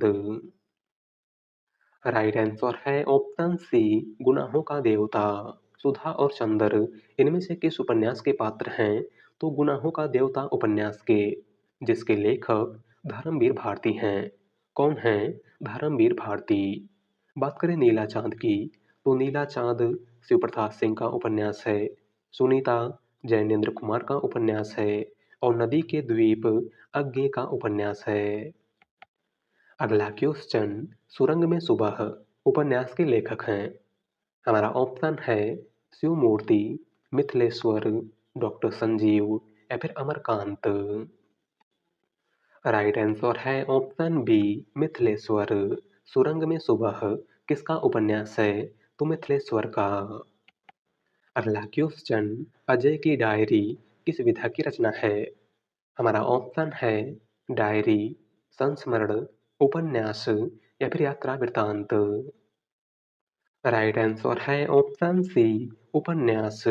राइट आंसर है ऑप्शन सी गुनाहों का देवता। सुधा और चंद्र इनमें से किस उपन्यास के पात्र हैं? तो गुनाहों का देवता उपन्यास के, जिसके लेखक धर्मवीर भारती हैं। कौन हैं धर्मवीर भारती? बात करें नीला चांद की, तो नीला चांद शिव प्रसाद सिंह का उपन्यास है। सुनीता जैनेन्द्र कुमार का उपन्यास है। और नदी के द्वीप अज्ञे का उपन्यास है। अगला क्वेश्चन, सुरंग में सुबह उपन्यास के लेखक हैं। हमारा ऑप्शन है शिव मूर्ति, मिथिलेश्वर, डॉक्टर संजीव या फिर अमरकांत। राइट आंसर है ऑप्शन बी मिथिलेश्वर। सुरंग में सुबह किसका उपन्यास है? तो मिथिलेश्वर का। अगला क्वेश्चन, अजय की डायरी किस विधा की रचना है? हमारा ऑप्शन है डायरी, संस्मरण, उपन्यास या फिर यात्रा वृत्तांत। राइट आंसर है ऑप्शन सी उपन्यास।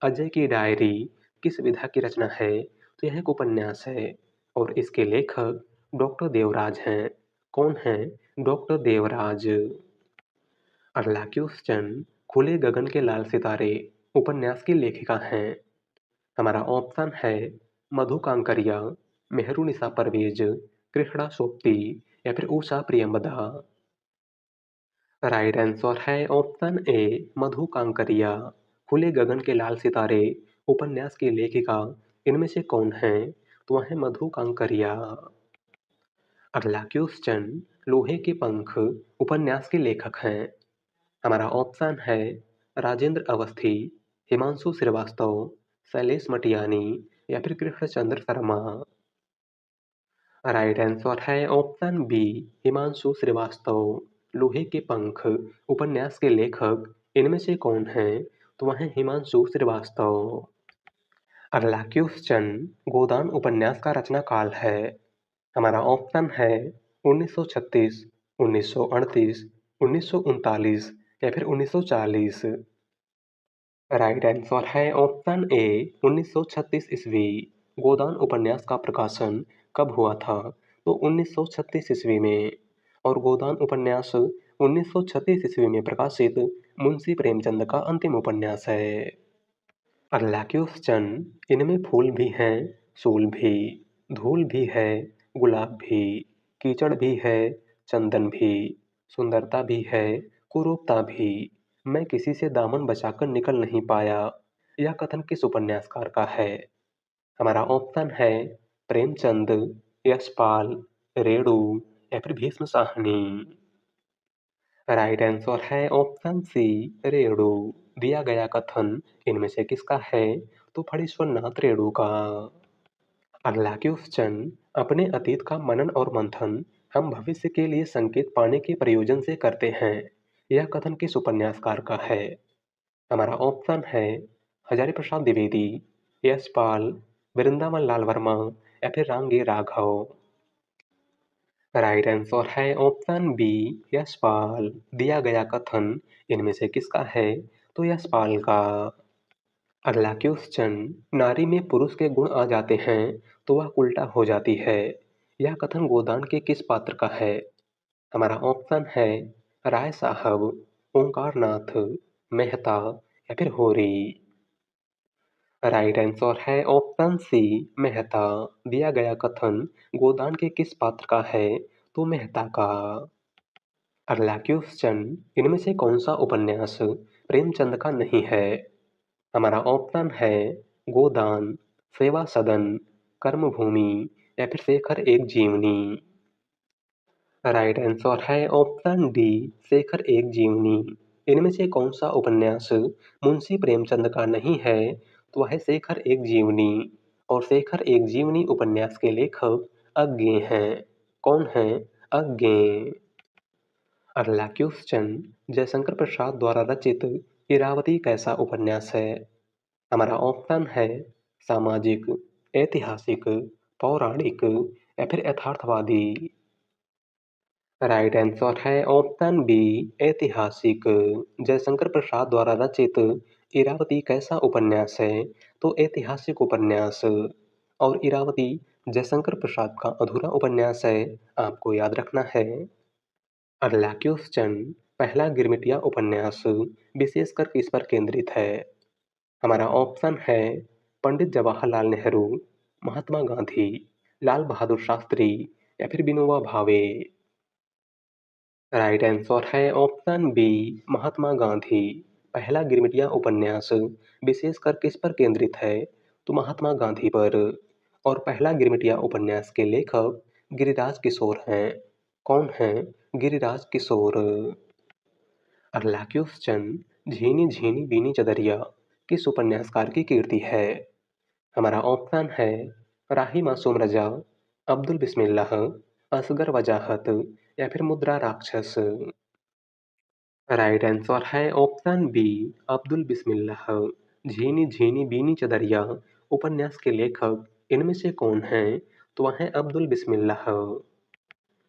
अजय की डायरी किस विधा की रचना है? तो यह एक उपन्यास है और इसके लेखक डॉक्टर देवराज हैं। कौन हैं डॉक्टर देवराज? अगला क्वेश्चन, खुले गगन के लाल सितारे उपन्यास की लेखिका हैं। हमारा ऑप्शन है मधु कांकरिया, मेहरुनिसा परवेज, कृष्णा सोप्ती या फिर उषा प्रियंवदा। राइट आंसर है ऑप्शन ए मधु कांकरिया। खुले गगन के लाल सितारे उपन्यास की लेखिका इनमें से कौन है? तो वह है मधु कांकरिया। अगला क्वेश्चन, लोहे के पंख उपन्यास के लेखक हैं। हमारा ऑप्शन है राजेंद्र अवस्थी, हिमांशु श्रीवास्तव, शैलेश मटियानी या फिर कृष्णचंद्र शर्मा। राइट आंसर है ऑप्शन बी हिमांशु श्रीवास्तव। लोहे के पंख उपन्यास के लेखक इनमें से कौन हैं? तो वह है हिमांशु श्रीवास्तव। अगला क्वेश्चन, गोदान उपन्यास का रचना काल है। हमारा ऑप्शन है 1936, 1938, 1939 या फिर 1940। राइट आंसर है ऑप्शन ए 1936 ईस्वी। गोदान उपन्यास का प्रकाशन कब हुआ था? तो 1936 ईस्वी में। और गोदान उपन्यास 1936 ईस्वी में प्रकाशित मुंशी प्रेमचंद का अंतिम उपन्यास है। अगला क्वेश्चन, इनमें फूल भी हैं, सूल भी, धूल भी है, गुलाब भी, कीचड़ भी है, चंदन भी, सुंदरता भी है, कुरूपता भी, मैं किसी से दामन बचाकर निकल नहीं पाया। यह कथन किस उपन्यासकार का है? हमारा ऑप्शन है प्रेमचंद, यशपाल, रेणु या फिर भीष्म साहनी। राइट आंसर है ऑप्शन सी रेणु। दिया गया कथन इनमें से किसका है? तो फणीश्वर नाथ रेणु का। अगला क्वेश्चन, अपने अतीत का मनन और मंथन हम भविष्य के लिए संकेत पाने के प्रयोजन से करते हैं। यह कथन किस उपन्यासकार का है? हमारा ऑप्शन है हजारी प्रसाद द्विवेदी, यशपाल, वृंदावन लाल वर्मा या फिर रांगे राघव। राइट आंसर है ऑप्शन बी यशपाल। दिया गया कथन इनमें से किसका है? तो यशपाल का। अगला क्वेश्चन, नारी में पुरुष के गुण आ जाते हैं तो वह उल्टा हो जाती है। यह कथन गोदान के किस पात्र का है? हमारा ऑप्शन है राय साहब, ओंकार नाथ, मेहता या फिर होरी। राइट आंसर है ऑप्शन सी मेहता। दिया गया कथन गोदान के किस पात्र का है? तो मेहता का। अगला क्वेश्चन, इनमें से कौन सा उपन्यास प्रेमचंद का नहीं है? हमारा ऑप्शन है गोदान, सेवा सदन, कर्मभूमि या फिर शेखर एक जीवनी। राइट आंसर है ऑप्शन डी शेखर एक जीवनी। इनमें से कौन सा उपन्यास मुंशी प्रेमचंद का नहीं है? तो वह शेखर एक जीवनी। और शेखर एक जीवनी उपन्यास के लेखक अज्ञे हैं। कौन हैं? अज्ञे। अगला क्वेश्चन, जयशंकर प्रसाद द्वारा रचित इरावती कैसा उपन्यास है? हमारा ऑप्शन है सामाजिक, ऐतिहासिक, पौराणिक या फिर यथार्थवादी। राइट आंसर है ऑप्शन बी ऐतिहासिक। जयशंकर प्रसाद द्वारा रचित इरावती कैसा उपन्यास है? तो ऐतिहासिक उपन्यास। और इरावती जयशंकर प्रसाद का अधूरा उपन्यास है, आपको याद रखना है। अगला क्वेश्चन, पहला गिरमिटिया उपन्यास विशेषकर किस पर केंद्रित है? हमारा ऑप्शन है पंडित जवाहरलाल नेहरू, महात्मा गांधी, लाल बहादुर शास्त्री या फिर विनोबा भावे। राइट आंसर है ऑप्शन बी महात्मा गांधी। पहला गिरमिटिया उपन्यास विशेषकर किस पर केंद्रित है? तो महात्मा गांधी पर। और पहला गिरमिटिया उपन्यास के लेखक गिरिराज किशोर हैं। कौन हैं? गिरिराज किशोर। अगला क्वेश्चन, झीनी झीनी बीनी चदरिया किस उपन्यासकार की कीर्ति है? हमारा ऑप्शन है राही मासूम रजा, अब्दुल बिस्मिल्लाह, असगर वजाहत या फिर मुद्रा राक्षस। राइट आंसर है ऑप्शन बी अब्दुल बिस्मिल्लाह। झीनी झीनी बीनी चदरिया उपन्यास के लेखक इनमें से कौन हैं? तो वह हैं अब्दुल बिस्मिल्लाह।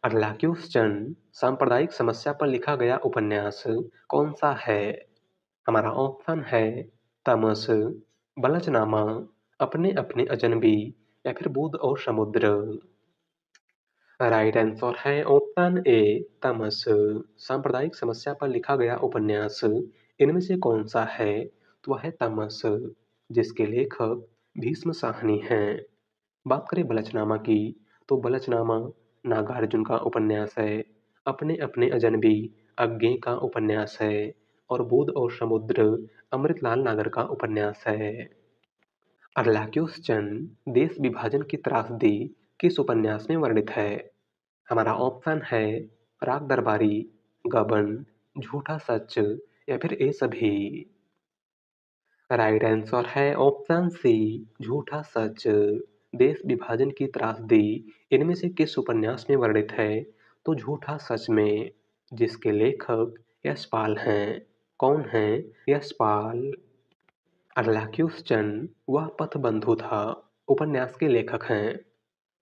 अगला क्वेश्चन, सांप्रदायिक समस्या पर लिखा गया उपन्यास कौन सा है? हमारा ऑप्शन है तमस, बलचनामा, अपने अपने अजनबी या फिर बुध और समुद्र। राइट आंसर है ऑप्शन ए तमस। सांप्रदायिक समस्या पर लिखा गया उपन्यास इनमें से कौन सा है? तो वह है तमस, जिसके लेखक भीष्म साहनी हैं। बात करें बलचनामा की, तो बलचनामा नागार्जुन का उपन्यास है। अपने अपने अजनबी अज्ञे का उपन्यास है। और बुध और समुद्र अमृतलाल नागर का उपन्यास है। अगला क्वेश्चन, देश विभाजन की त्रासदी किस उपन्यास में वर्णित है? हमारा ऑप्शन है राग दरबारी, गबन, झूठा सच या फिर ये सभी। राइट आंसर है ऑप्शन सी झूठा सच। देश विभाजन की त्रासदी इनमें से किस उपन्यास में वर्णित है? तो झूठा सच में, जिसके लेखक यशपाल हैं। कौन हैं? यशपाल। अगला क्वेश्चन, वह पथबंधु था उपन्यास के लेखक हैं।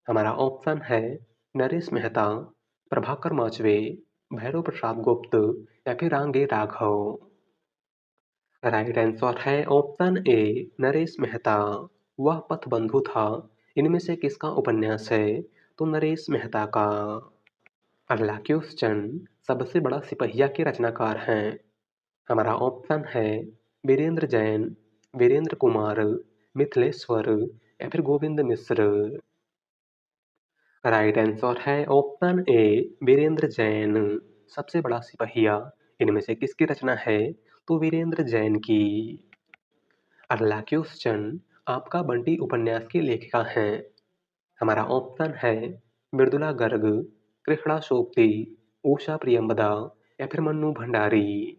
हमारा ऑप्शन है नरेश मेहता, प्रभाकर माचवे, भैरव प्रसाद गुप्त या फिर रांगे राघव। राइट आंसर है ऑप्शन ए नरेश मेहता। वह पथबंधु था इनमें से किसका उपन्यास है? तो नरेश मेहता का। अगला क्वेश्चन, सबसे बड़ा सिपहिया के रचनाकार हैं। हमारा ऑप्शन है वीरेंद्र जैन, वीरेंद्र कुमार, मिथिलेश्वर या फिर गोविंद मिश्र। राइट आंसर है ऑप्शन ए वीरेंद्र जैन। सबसे बड़ा सिपहिया इनमें से किसकी रचना है? तो वीरेंद्र जैन की। अगला क्वेश्चन, आपका बंटी उपन्यास की लेखिका हैं। हमारा ऑप्शन है मृदुला गर्ग, कृष्णा सोपती, उषा प्रियंबदा या फिर मन्नू भंडारी।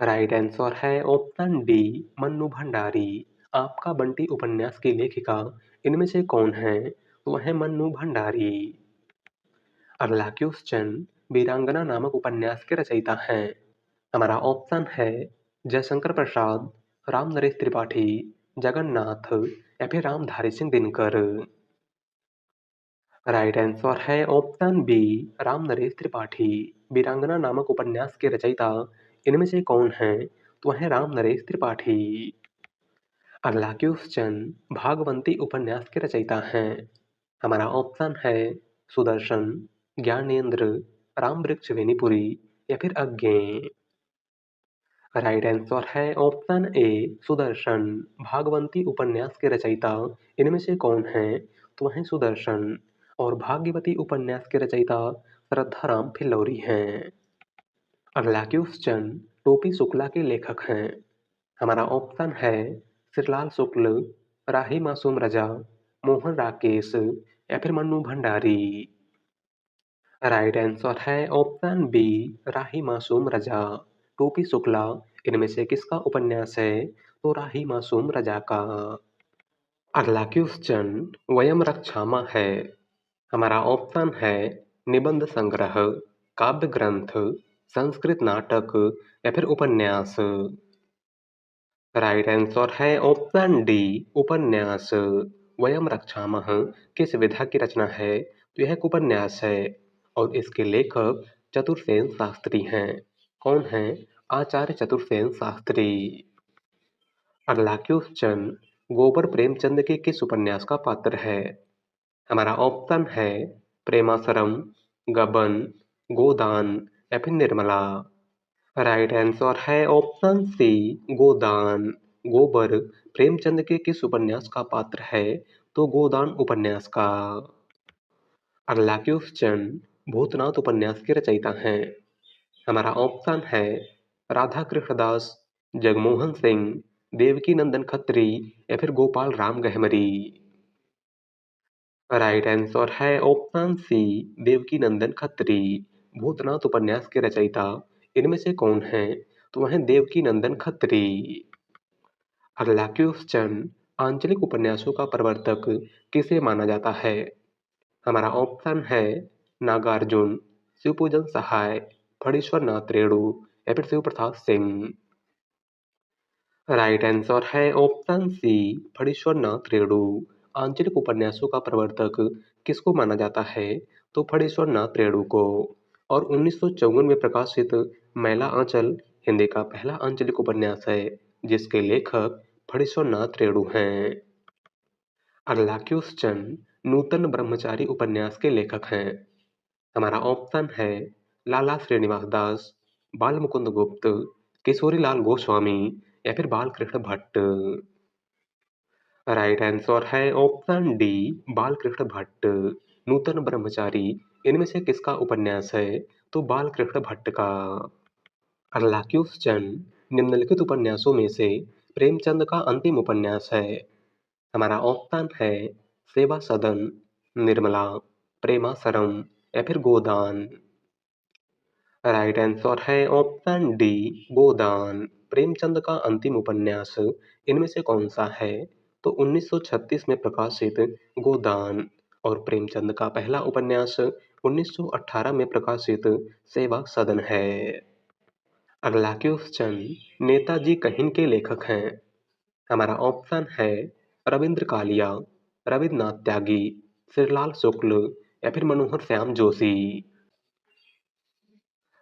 राइट आंसर है ऑप्शन डी मन्नू भंडारी। आपका बंटी उपन्यास की लेखिका इनमें से कौन है? तो वह है मन्नू भंडारी। अगला क्वेश्चन, वीरांगना नामक उपन्यास के रचयिता हैं। हमारा ऑप्शन है जयशंकर प्रसाद, राम नरेश त्रिपाठी, जगन्नाथ या फिर रामधारी सिंह दिनकर। राइट आंसर है ऑप्शन बी राम नरेश त्रिपाठी। वीरांगना नामक उपन्यास के रचयिता इनमें से कौन है? तो वह है राम नरेश त्रिपाठी। अगला क्वेश्चन, भागवंती उपन्यास के रचयिता हैं। हमारा ऑप्शन है सुदर्शन, ज्ञानेंद्र, राम वृक्ष वेनीपुरी या फिर अज्ञे। राइट आंसर है ऑप्शन ए सुदर्शन। भागवंती उपन्यास के रचयिता इनमें से कौन हैं? तो हैं सुदर्शन। और भाग्यवती उपन्यास के रचयिता श्रद्धाराम फिल्लौरी हैं। अगला क्वेश्चन, टोपी शुक्ला के लेखक हैं। हमारा ऑप्शन है श्रीलाल शुक्ल, राही मासूम रजा, मोहन राकेश या फिर मन्नू भंडारी। राइट आंसर है ऑप्शन बी राही मासूम रजा। टोपी शुक्ला इनमें से किसका उपन्यास है? तो राही मासूम रजा का। अगला क्वेश्चन, वयम रक्षामा है। हमारा ऑप्शन है निबंध संग्रह, काव्य ग्रंथ, संस्कृत नाटक या फिर उपन्यास। राइट आंसर है ऑप्शन डी उपन्यास। वयम रक्षामः किस विधा की रचना है? तो यह एक उपन्यास है और इसके लेखक चतुर्सेन शास्त्री हैं। कौन हैं? आचार्य चतुर्सेन शास्त्री। अगला क्वेश्चन, गोबर प्रेमचंद के किस उपन्यास का पात्र है? हमारा ऑप्शन है प्रेमासरम, गबन, गोदान या फिर निर्मला। राइट आंसर है ऑप्शन सी गोदान। गोबर प्रेमचंद के किस उपन्यास का पात्र है? तो गोदान उपन्यास का। अगला क्वेश्चन, भूतनाथ उपन्यास के रचयिता हैं। हमारा ऑप्शन है राधा कृष्णदास, जगमोहन सिंह, देवकी नंदन खत्री या फिर गोपाल राम गहमरी। राइट आंसर है ऑप्शन सी देवकी नंदन खत्री। भूतनाथ उपन्यास के रचयिता इनमें से कौन हैं? तो वह हैं देवकी नंदन खत्री। अगला क्वेश्चन, आंचलिक उपन्यासों का प्रवर्तक किसे माना जाता है? हमारा ऑप्शन है नागार्जुन, शिवपूजन सहाय, फणीश्वर नाथ रेणु या फिर शिव प्रसाद सिंह। राइट आंसर है ऑप्शन सी फणीश्वर नाथ रेणु। आंचलिक उपन्यासों का प्रवर्तक किसको माना जाता है? तो फणीश्वर नाथ रेणु को। और 1954 में प्रकाशित मैला आंचल हिंदी का पहला आंचलिक उपन्यास है जिसके लेखक फणीश्वर नाथ रेणु हैं। अगला क्वेश्चन, नूतन ब्रह्मचारी उपन्यास के लेखक हैं। हमारा ऑप्शन है लाला श्रीनिवास दास, बाल मुकुंद गुप्त, किशोरी लाल गोस्वामी या फिर बालकृष्ण भट्ट। राइट आंसर है ऑप्शन डी बालकृष्ण भट्ट। नूतन ब्रह्मचारी इनमें से किसका उपन्यास है? तो बालकृष्ण भट्ट का। अगला क्वेश्चन, निम्नलिखित उपन्यासों में से प्रेमचंद का अंतिम उपन्यास है। हमारा ऑप्शन है सेवा सदन, निर्मला, प्रेमासरम या फिर गोदान। राइट आंसर है ऑप्शन डी गोदान। प्रेमचंद का अंतिम उपन्यास इनमें से कौन सा है? तो 1936 में प्रकाशित गोदान। और प्रेमचंद का पहला उपन्यास 1918 में प्रकाशित सेवा सदन है। अगला क्वेश्चन, नेताजी कहिन के लेखक हैं। हमारा ऑप्शन है रविंद्र कालिया, रविन्द्रनाथ त्यागी, श्रीलाल शुक्ल या फिर मनोहर श्याम जोशी।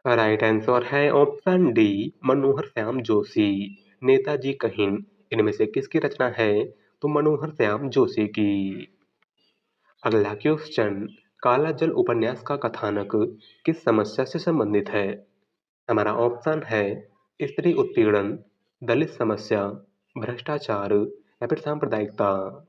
राइट आंसर है ऑप्शन डी मनोहर श्याम जोशी। नेताजी कहिन इनमें से किसकी रचना है? तो मनोहर श्याम जोशी की। अगला क्वेश्चन, काला जल उपन्यास का कथानक किस समस्या से संबंधित है? हमारा ऑप्शन है स्त्री उत्पीड़न, दलित समस्या, भ्रष्टाचार या फिर सांप्रदायिकता।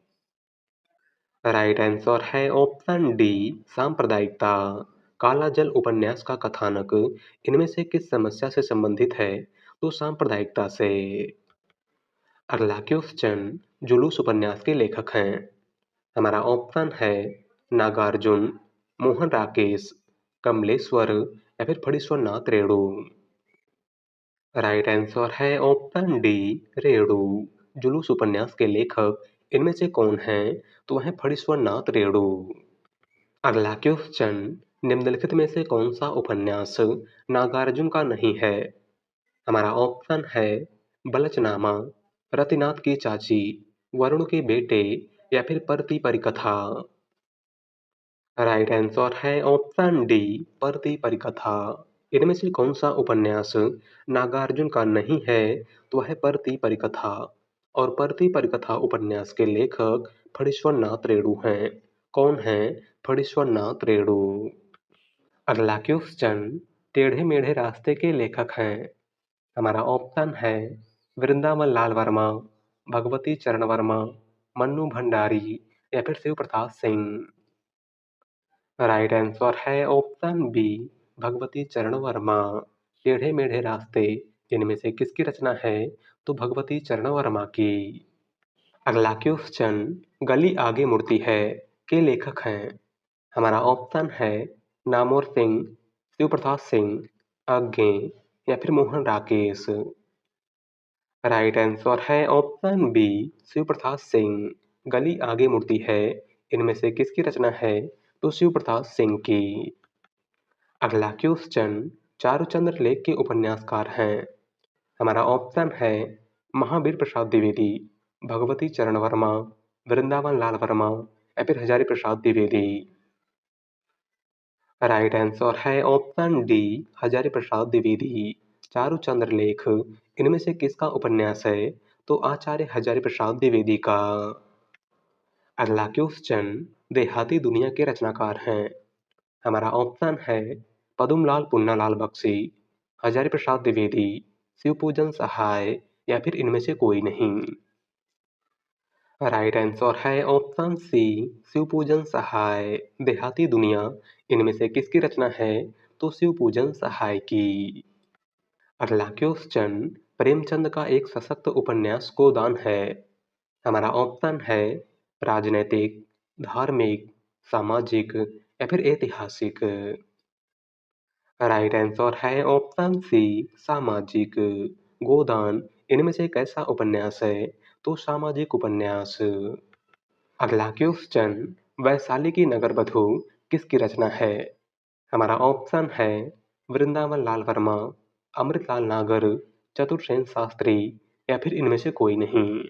राइट आंसर है ऑप्शन डी सांप्रदायिकता। काला जल उपन्यास का कथानक इनमें से किस समस्या से संबंधित है? तो सांप्रदायिकता से। अगला क्वेश्चन, जुलूस उपन्यास के लेखक हैं। हमारा ऑप्शन है नागार्जुन, मोहन राकेश, कमलेश्वर या फिर फणीश्वर नाथ रेणु। राइट आंसर है ऑप्शन डी रेणु। जुलूस उपन्यास के लेखक इनमें से कौन हैं? तो वह हैं फणीश्वर नाथ रेणु। अगला क्वेश्चन, निम्नलिखित में से कौन सा उपन्यास नागार्जुन का नहीं है? हमारा ऑप्शन है बलचनामा, रतिनाथ की चाची, वरुण के बेटे या फिर परती परिकथा। राइट आंसर है ऑप्शन डी परती परिकथा। इनमें से कौन सा उपन्यास नागार्जुन का नहीं है? तो वह है परती परिकथा। और परती परिकथा उपन्यास के लेखक फणीश्वर नाथ रेणु हैं। कौन हैं? फणीश्वर नाथ रेणु। अगला क्वेश्चन, टेढ़े मेढ़े रास्ते के लेखक हैं। हमारा ऑप्शन है वृंदावन लाल वर्मा, भगवती चरण वर्मा, मन्नू भंडारी या फिर शिव प्रताप सिंह। राइट आंसर है ऑप्शन बी, भगवती चरण वर्मा। टेढ़े मेढ़े रास्ते इनमें से किसकी रचना है? तो भगवती चरण वर्मा की। अगला क्वेश्चन, गली आगे मुड़ती है के लेखक हैं? हमारा ऑप्शन है नामोर सिंह, शिव प्रताप सिंह, आज्ञे या फिर मोहन राकेश। राइट आंसर है ऑप्शन बी, शिव प्रताप सिंह। गली आगे मुड़ती है इनमें से किसकी रचना है? तो शिव प्रताप सिंह की। अगला क्वेश्चन, चारुचंद्र लेख के उपन्यासकार हैं? हमारा ऑप्शन है महावीर प्रसाद द्विवेदी, भगवती चरण वर्मा, वृंदावन लाल वर्मा या फिर हजारी प्रसाद द्विवेदी। राइट आंसर है ऑप्शन डी, हजारी प्रसाद द्विवेदी। चारुचंद्र लेख इनमें से किसका उपन्यास है? तो आचार्य हजारी प्रसाद द्विवेदी का। अगला क्वेश्चन, देहाती दुनिया के रचनाकार हैं? हमारा ऑप्शन है पदुमलाल पुन्नालाल बख्शी, हजारी प्रसाद द्विवेदी, शिवपूजन सहाय या फिर इनमें से कोई नहीं। राइट आंसर है ऑप्शन सी, शिवपूजन सहाय। देहाती दुनिया इनमें से किसकी रचना है? तो शिवपूजन सहाय की। अगला क्वेश्चन, प्रेमचंद का एक सशक्त उपन्यास गोदान है? हमारा ऑप्शन है राजनैतिक, धार्मिक, सामाजिक या फिर ऐतिहासिक। राइट आंसर है ऑप्शन सी, सामाजिक। गोदान इनमें से एक ऐसा उपन्यास है तो सामाजिक उपन्यास। अगला क्वेश्चन, वैशाली की नगर बधू किसकी रचना है? हमारा ऑप्शन है वृंदावन लाल वर्मा, अमृतलाल नागर, चतुरसेन शास्त्री या फिर इनमें से कोई नहीं।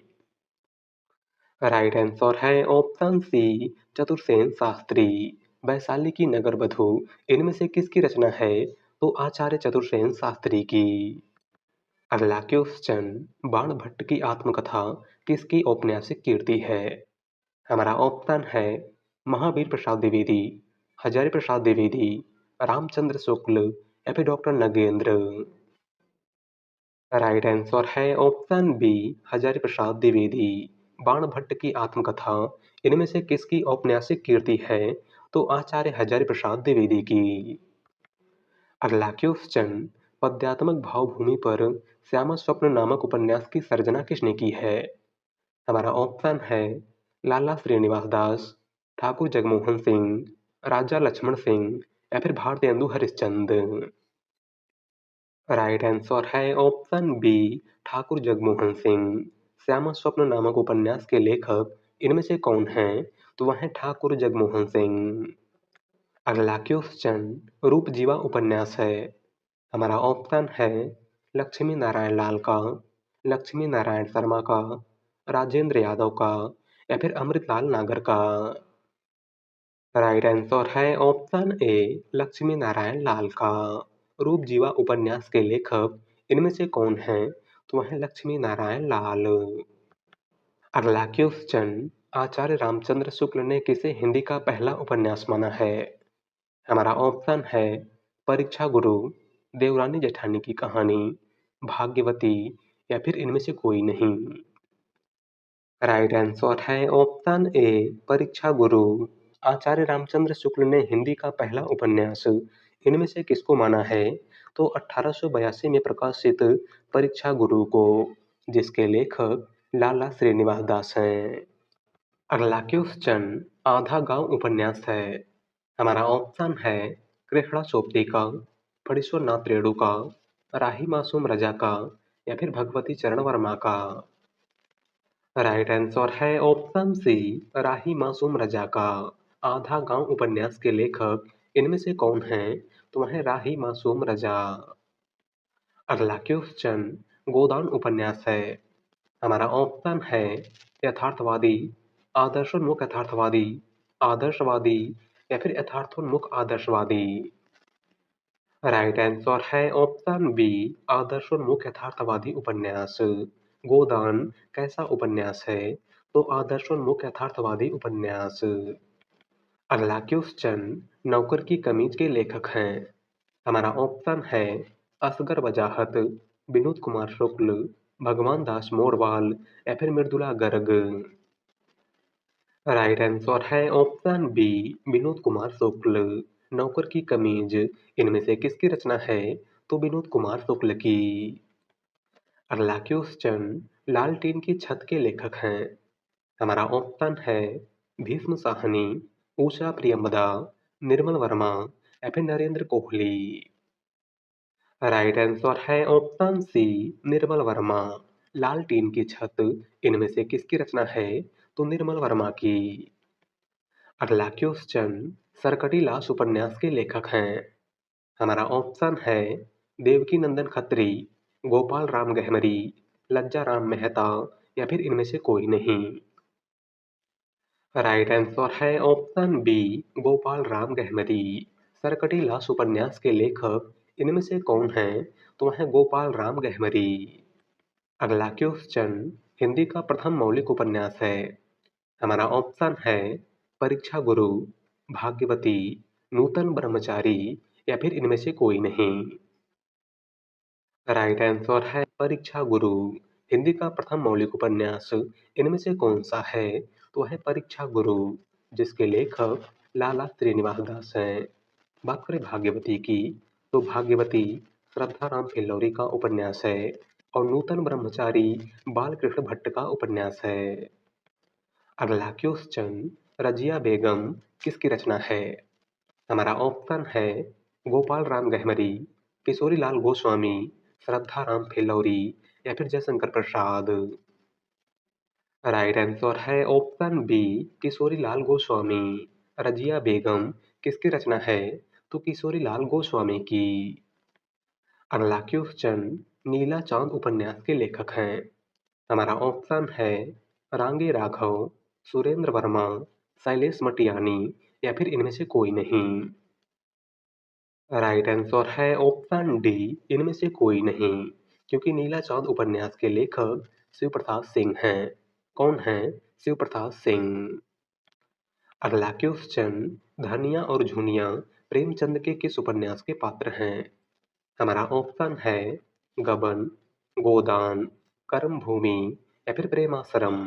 राइट आंसर है ऑप्शन सी, चतुरसेन शास्त्री। वैशाली की नगर बधू इनमें से किसकी रचना है? तो आचार्य चतुरसेन शास्त्री की। अगला क्वेश्चन, बाणभट्ट की आत्मकथा किसकी औपन्यासिक कीर्ति है? हमारा ऑप्शन है महावीर प्रसाद द्विवेदी, हजारी प्रसाद द्विवेदी, रामचंद्र शुक्ल या फिर डॉक्टर नगेंद्र। राइट आंसर है ऑप्शन बी, हजारी प्रसाद द्विवेदी। बाणभट्ट की आत्मकथा इनमें से किसकी औपन्यासिक कीर्ति है? तो आचार्य हजारी प्रसाद द्विवेदी की। अगला क्वेश्चन, पद्यात्मक भावभूमि पर श्यामा स्वप्न नामक उपन्यास की सर्जना किसने की है? हमारा ऑप्शन है लाला श्रीनिवास दास, ठाकुर जगमोहन सिंह, राजा लक्ष्मण सिंह या फिर भारतेंदु हरिश्चंद्र। राइट आंसर है ऑप्शन बी, ठाकुर जगमोहन सिंह। श्यामा स्वप्न नामक उपन्यास के लेखक इनमें से कौन हैं? तो वह हैं ठाकुर जगमोहन सिंह। अगला क्वेश्चन, रूप जीवा उपन्यास है? हमारा ऑप्शन है लक्ष्मी नारायण लाल का, लक्ष्मी नारायण शर्मा का, राजेंद्र यादव का या फिर अमृतलाल नागर का। राइट आंसर है ऑप्शन ए, लक्ष्मी नारायण लाल का। रूप जीवा उपन्यास के लेखक इनमें से कौन हैं? तो वह हैं लक्ष्मी नारायण लाल। अगला क्वेश्चन, आचार्य रामचंद्र शुक्ल ने किसे हिंदी का पहला उपन्यास माना है? हमारा ऑप्शन है परीक्षा गुरु, देवरानी जेठानी की कहानी, भाग्यवती या फिर इनमें से कोई नहीं। राइट आंसर है ऑप्शन ए, परीक्षा गुरु। आचार्य रामचंद्र शुक्ल ने हिंदी का पहला उपन्यास इनमें से किसको माना है? तो 1882 में प्रकाशित परीक्षा गुरु को, जिसके लेखक लाला श्रीनिवास दास हैं। अगला क्वेश्चन, आधा गांव उपन्यास है? हमारा ऑप्शन है कृष्णा सोपती का, फणीश्वर नाथ रेणु का, राही मासूम रजा का या फिर भगवती चरण वर्मा का। राइट आंसर है ऑप्शन सी, राही मासूम रजा का। आधा गांव उपन्यास के लेखक इनमें से कौन हैं? तो वह है राही मासूम रजा। अगला क्वेश्चन, गोदान उपन्यास है? हमारा ऑप्शन है यथार्थवादी, आदर्शोन्मुख यथार्थवादी, आदर्शवादी या फिर यथार्थोन्मुख आदर्शवादी। राइट आंसर है ऑप्शन बी, आदर्शोन्मुख यथार्थवादी उपन्यास। गोदान कैसा उपन्यास है? तो आदर्शोन्मुख यथार्थवादी उपन्यास। अगला क्वेश्चन, नौकर की कमीज के लेखक हैं? हमारा ऑप्शन है असगर वजाहत, विनोद कुमार शुक्ल, भगवान दास मोरवाल या फिर मृदुला गर्ग? राइट आंसर है ऑप्शन बी, विनोद कुमार शुक्ल। नौकर की कमीज इनमें से किसकी रचना है? तो विनोद कुमार शुक्ल की। अगला क्वेश्चन, लालटेन की छत के लेखक हैं? हमारा ऑप्शन है भीष्म साहनी, उषा प्रियंवदा, निर्मल वर्मा या फिर नरेंद्र कोहली? राइट आंसर है ऑप्शन सी, निर्मल वर्मा। लालटेन की छत इनमें से किसकी रचना है? तो निर्मल वर्मा की। अगला क्वेश्चन, सरकटी लाश उपन्यास के लेखक हैं? हमारा ऑप्शन है देवकी नंदन खत्री, गोपाल राम गहमरी, लज्जा राम मेहता या फिर इनमें से कोई नहीं? राइट आंसर है ऑप्शन बी, गोपाल राम गहमरी। सरकटी लाश उपन्यास के लेखक इनमें से कौन हैं? तो है गोपाल राम गहमरी। अगला क्वेश्चन, हिंदी का प्रथम मौलिक उपन्यास है? हमारा ऑप्शन है परीक्षा गुरु, भाग्यवती, नूतन ब्रह्मचारी या फिर इनमें से कोई नहीं? राइट आंसर है परीक्षा गुरु। हिंदी का प्रथम मौलिक उपन्यास इनमें से कौन सा है? तो है परीक्षा गुरु, जिसके लेखक लाला श्रीनिवास दास हैं। बात करें भाग्यवती की, तो भाग्यवती श्रद्धाराम फिल्लौरी का उपन्यास है और नूतन ब्रह्मचारी बालकृष्ण भट्ट का उपन्यास है। अगला क्वेश्चन, रजिया बेगम किसकी रचना है? हमारा ऑप्शन है गोपाल राम गहमरी, किशोरी लाल गोस्वामी, श्रद्धा राम फिल्लौरी या फिर जयशंकर प्रसाद? राइट आंसर है ऑप्शन बी, किशोरी लाल गोस्वामी। रजिया बेगम किसकी रचना है? तो किशोरी लाल गोस्वामी की। अगला क्वेश्चन, नीला चांद उपन्यास के लेखक हैं? हमारा ऑप्शन है रांगे राघव, सुरेंद्र वर्मा, शैलेश मटियानी या फिर इनमें से कोई नहीं? राइट आंसर है ऑप्शन डी, इनमें से कोई नहीं, क्योंकि नीला चांद उपन्यास के लेखक शिव प्रताप सिंह हैं। कौन हैं? शिव प्रताप सिंह। अगला क्वेश्चन, धनिया और झुनिया प्रेमचंद के किस उपन्यास के पात्र हैं? हमारा ऑप्शन है गबन, गोदान, कर्म भूमि या फिर प्रेमाश्रम?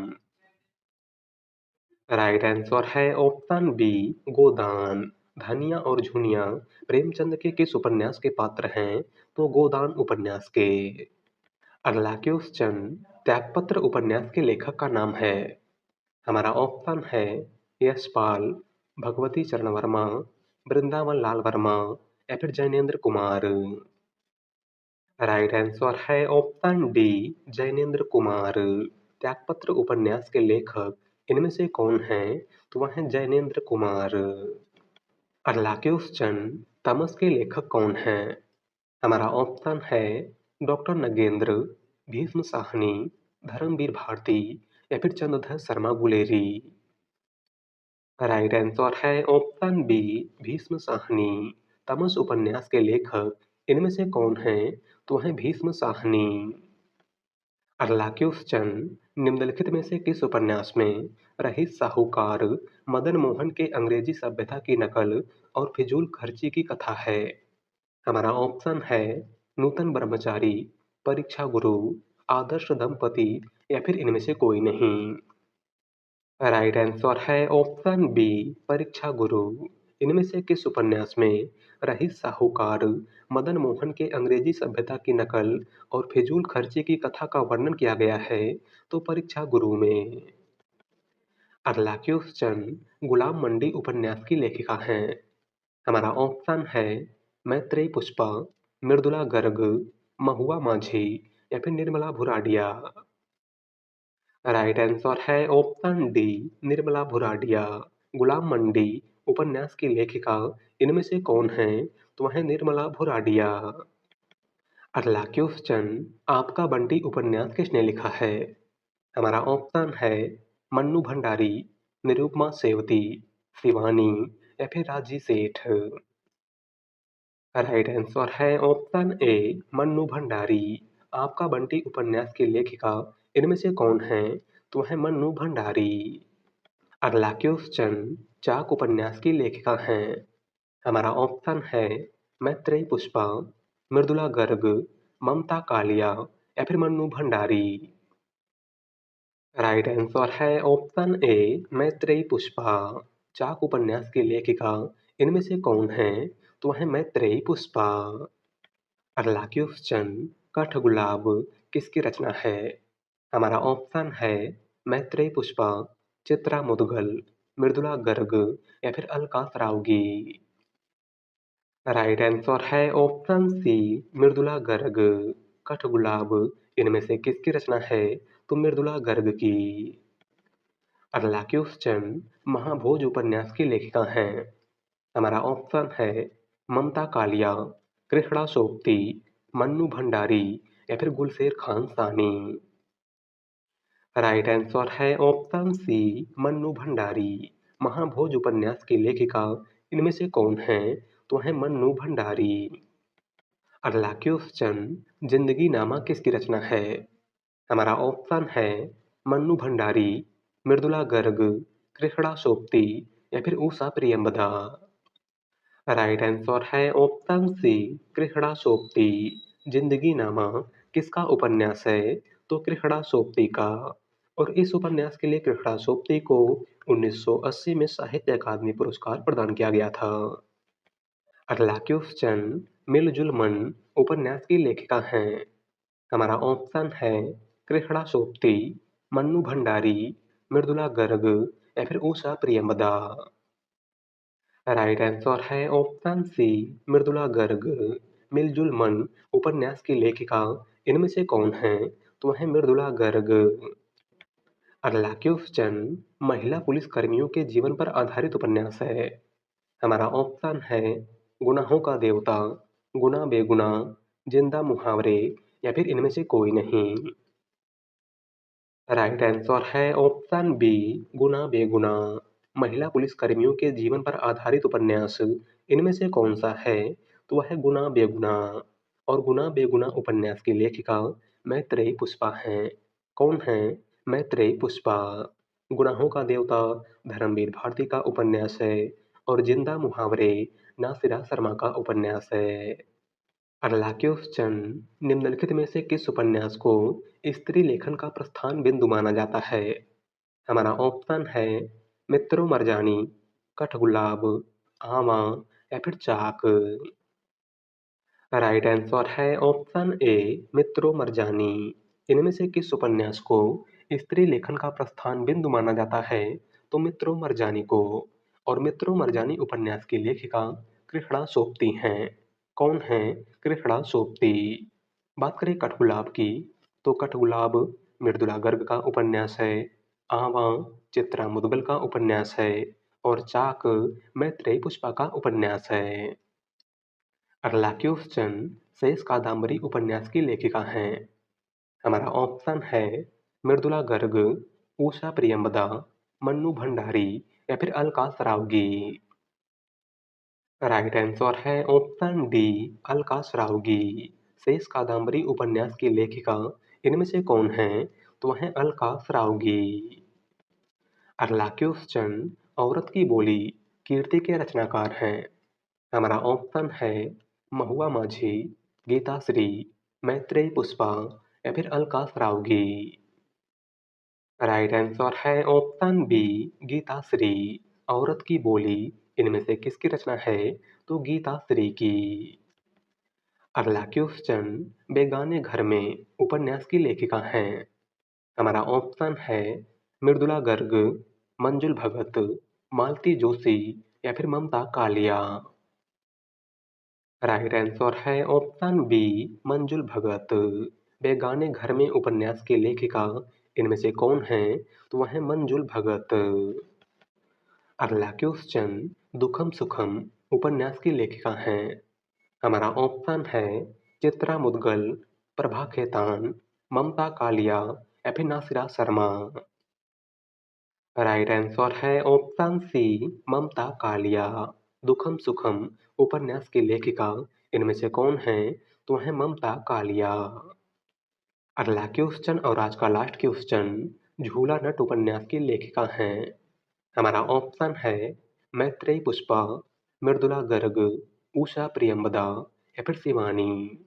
राइट आंसर है ऑप्शन बी, गोदान। धनिया और झुनिया प्रेमचंद के किस उपन्यास के पात्र हैं? तो गोदान उपन्यास के। अगला क्वेश्चन, त्यागपत्र उपन्यास के लेखक का नाम है? हमारा ऑप्शन है यशपाल, भगवती चरण वर्मा, वृंदावन लाल वर्मा या फिर जैनेन्द्र कुमार? राइट आंसर है ऑप्शन डी, जैनेन्द्र कुमार। त्यागपत्र उपन्यास के लेखक इनमें से कौन हैं? तो वह हैं जैनेन्द्र कुमार। अगला क्वेश्चन, तमस के लेखक कौन हैं? हमारा ऑप्शन है डॉक्टर नगेंद्र, भीष्म साहनी, धर्मवीर भारती या फिर चंद्रधर शर्मा गुलेरी? राइट आंसर है ऑप्शन बी, भीष्म साहनी। तमस उपन्यास के लेखक इनमें से कौन हैं? तो हैं भीष्म साहनी। अगला क्वेश्चन, निम्नलिखित में से किस उपन्यास में रहीस साहूकार मदन मोहन के अंग्रेजी सभ्यता की नकल और फिजूल खर्ची की कथा है? हमारा ऑप्शन है नूतन ब्रह्मचारी, परीक्षा गुरु, आदर्श दंपति या फिर इनमें से कोई नहीं? राइट आंसर है ऑप्शन बी, परीक्षा गुरु। इनमें से किस उपन्यास में रहीस साहूकार मदन मोहन के अंग्रेजी सभ्यता की नकल और फिजूल खर्ची की कथा का वर्णन किया गया है? तो परीक्षा गुरु में। अगला क्वेश्चन, गुलाम मंडी उपन्यास की लेखिका हैं? हमारा ऑप्शन है मैत्रेयी पुष्पा, मृदुला गर्ग, महुआ माझी या फिर निर्मला भुराडिया? राइट आंसर है ऑप्शन डी, निर्मला भुराडिया। गुलाम मंडी उपन्यास की लेखिका इनमें से कौन है? तो वह है निर्मला भुराडिया। अगला क्वेश्चन, आपका बंटी उपन्यास किसने लिखा है? हमारा ऑप्शन है मन्नू भंडारी, निरुपमा सेवती, शिवानी या फिर राजी सेठ? राइट आंसर है ऑप्शन ए, मन्नू भंडारी। आपका बंटी उपन्यास की लेखिका इनमें से कौन है? तो है मन्नू भंडारी। अगला क्वेश्चन, चाक उपन्यास की लेखिका हैं? हमारा ऑप्शन है मैत्रेयी पुष्पा, मृदुला गर्ग, ममता कालिया या फिर मन्नू भंडारी। राइट आंसर है ऑप्शन ए मैत्रेयी पुष्पा। चाक उपन्यास की लेखिका इनमें से कौन है? तो है मैत्रेयी पुष्पा। अगला क्वेश्चन, कठगुलाब किसकी रचना है? हमारा ऑप्शन है मैत्रेयी पुष्पा, चित्रा मुदगल, मृदुला गर्ग या फिर अलका सरावगी। राइट आंसर है ऑप्शन सी मृदुला गर्ग। कठगुलाब इनमें से किसकी रचना है? तो मृदुला गर्ग की। अगला क्वेश्चन, महाभोज उपन्यास की लेखिका हैं? हमारा ऑप्शन है ममता कालिया, कृष्णा सोबती, मन्नू भंडारी या फिर गुलशेर खान सानी। राइट आंसर है ऑप्शन सी मन्नू भंडारी। महाभोज उपन्यास की लेखिका इनमें से कौन है? तो है मन्नू भंडारी। अगला क्वेश्चन, जिंदगी नामा किसकी रचना है? हमारा ऑप्शन है मन्नू भंडारी, मृदुला गर्ग, कृष्णा सोबती या फिर उषा प्रियंवदा। राइट आंसर है ऑप्शन सी कृष्णा सोबती। जिंदगी नामा किसका उपन्यास है? तो कृष्णा सोबती का। और इस उपन्यास के लिए कृष्णा सोबती को 1980 में साहित्य अकादमी पुरस्कार प्रदान किया गया था। अगला क्वेश्चन, मिलजुल मन उपन्यास की लेखिका हैं? हमारा ऑप्शन है कृष्णा सोबती, मन्नू भंडारी, मृदुला गर्ग या फिर उषा प्रियंवदा। राइट आंसर है ऑप्शन सी मृदुला गर्ग। मिलजुल मन उपन्यास की लेखिका इनमें से कौन है? तो है मृदुला गर्ग। अगला क्वेश्चन, महिला पुलिस कर्मियों के जीवन पर आधारित उपन्यास है? हमारा ऑप्शन है गुनाहों का देवता, गुना बेगुना, जिंदा मुहावरे या फिर इनमें से कोई नहीं। राइट आंसर है ऑप्शन बी गुना बेगुना। महिला पुलिसकर्मियों के जीवन पर आधारित उपन्यास इनमें से कौन सा है? तो वह है गुना बेगुना। और गुना बेगुना उपन्यास की लेखिका मैत्रेयी पुष्पा हैं। कौन है? मैत्रेयी पुष्पा। गुनाहों का देवता धर्मवीर भारती का उपन्यास है और जिंदा मुहावरे नासिरा शर्मा का उपन्यास है। अगला क्वेश्चन, निम्नलिखित में से किस उपन्यास को स्त्री लेखन का प्रस्थान बिंदु माना जाता है? हमारा ऑप्शन है मित्रों मरजानी, कठगुलाब, आमा या फिर चाक। राइट आंसर है ऑप्शन ए मित्रों मरजानी। इनमें से किस उपन्यास को स्त्री लेखन का प्रस्थान बिंदु माना जाता है? तो मित्रों मरजानी को। और मित्रों मरजानी उपन्यास की लेखिका कृष्णा सोबती हैं। कौन है? कृष्णा सोबती। बात करें कठगुलाब की, तो कठगुलाब मृदुला गर्ग का उपन्यास है, आवा चित्रा मुदगल का उपन्यास है और चाक मैत्रेयी पुष्पा का उपन्यास है। अगला क्वेश्चन, शेष कादम्बरी उपन्यास की लेखिका हैं? हमारा ऑप्शन है मृदुला गर्ग, उषा प्रियंवदा, मन्नू भंडारी या फिर अलका सरावगी। राइट आंसर है ऑप्शन डी अलका सरावगी। शेष कादम्बरी उपन्यास की लेखिका इनमें से कौन है? तो है अलका सरावगी। अगला क्वेश्चन, औरत की बोली कीर्ति के रचनाकार हैं? हमारा ऑप्शन है महुआ माझी, गीताश्री, मैत्रेयी पुष्पा या फिर अलका सरावगी। राइट आंसर है ऑप्शन बी गीताश्री। औरत की बोली इनमें से किसकी रचना है? तो गीताश्री की। अगला क्वेश्चन, बेगाने घर में उपन्यास की लेखिका हैं? हमारा ऑप्शन है मृदुला गर्ग, मंजुल भगत, मालती जोशी या फिर ममता कालिया। राइट आंसर है ऑप्शन बी मंजुल भगत। बेगाने घर में उपन्यास की लेखिका इनमें से कौन है? तो वह है मंजुल भगत। अगला क्वेश्चन, दुखम सुखम उपन्यास की लेखिका हैं? हमारा ऑप्शन है चित्रा मुदगल, प्रभा खेतान, ममता कालिया या फिर नासिरा शर्मा। राइट आंसर है ऑप्शन सी ममता कालिया। दुखम सुखम उपन्यास की लेखिका इनमें से कौन है? तो है ममता कालिया। अगला क्वेश्चन और आज का लास्ट क्वेश्चन, झूला नट उपन्यास की लेखिका हैं? हमारा ऑप्शन है मैत्रेयी पुष्पा, मृदुला गर्ग, उषा प्रियंवदा या फिर शिवानी।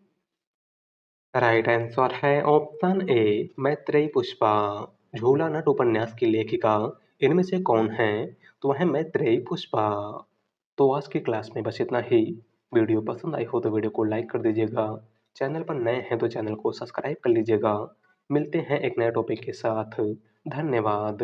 राइट आंसर है ऑप्शन ए मैत्रेयी पुष्पा। झूला नट उपन्यास की लेखिका इनमें से कौन है? तो वह है मैत्रेयी पुष्पा। तो आज की क्लास में बस इतना ही। वीडियो पसंद आई हो तो वीडियो को लाइक कर दीजिएगा। चैनल पर नए हैं तो चैनल को सब्सक्राइब कर लीजिएगा। मिलते हैं एक नए टॉपिक के साथ। धन्यवाद।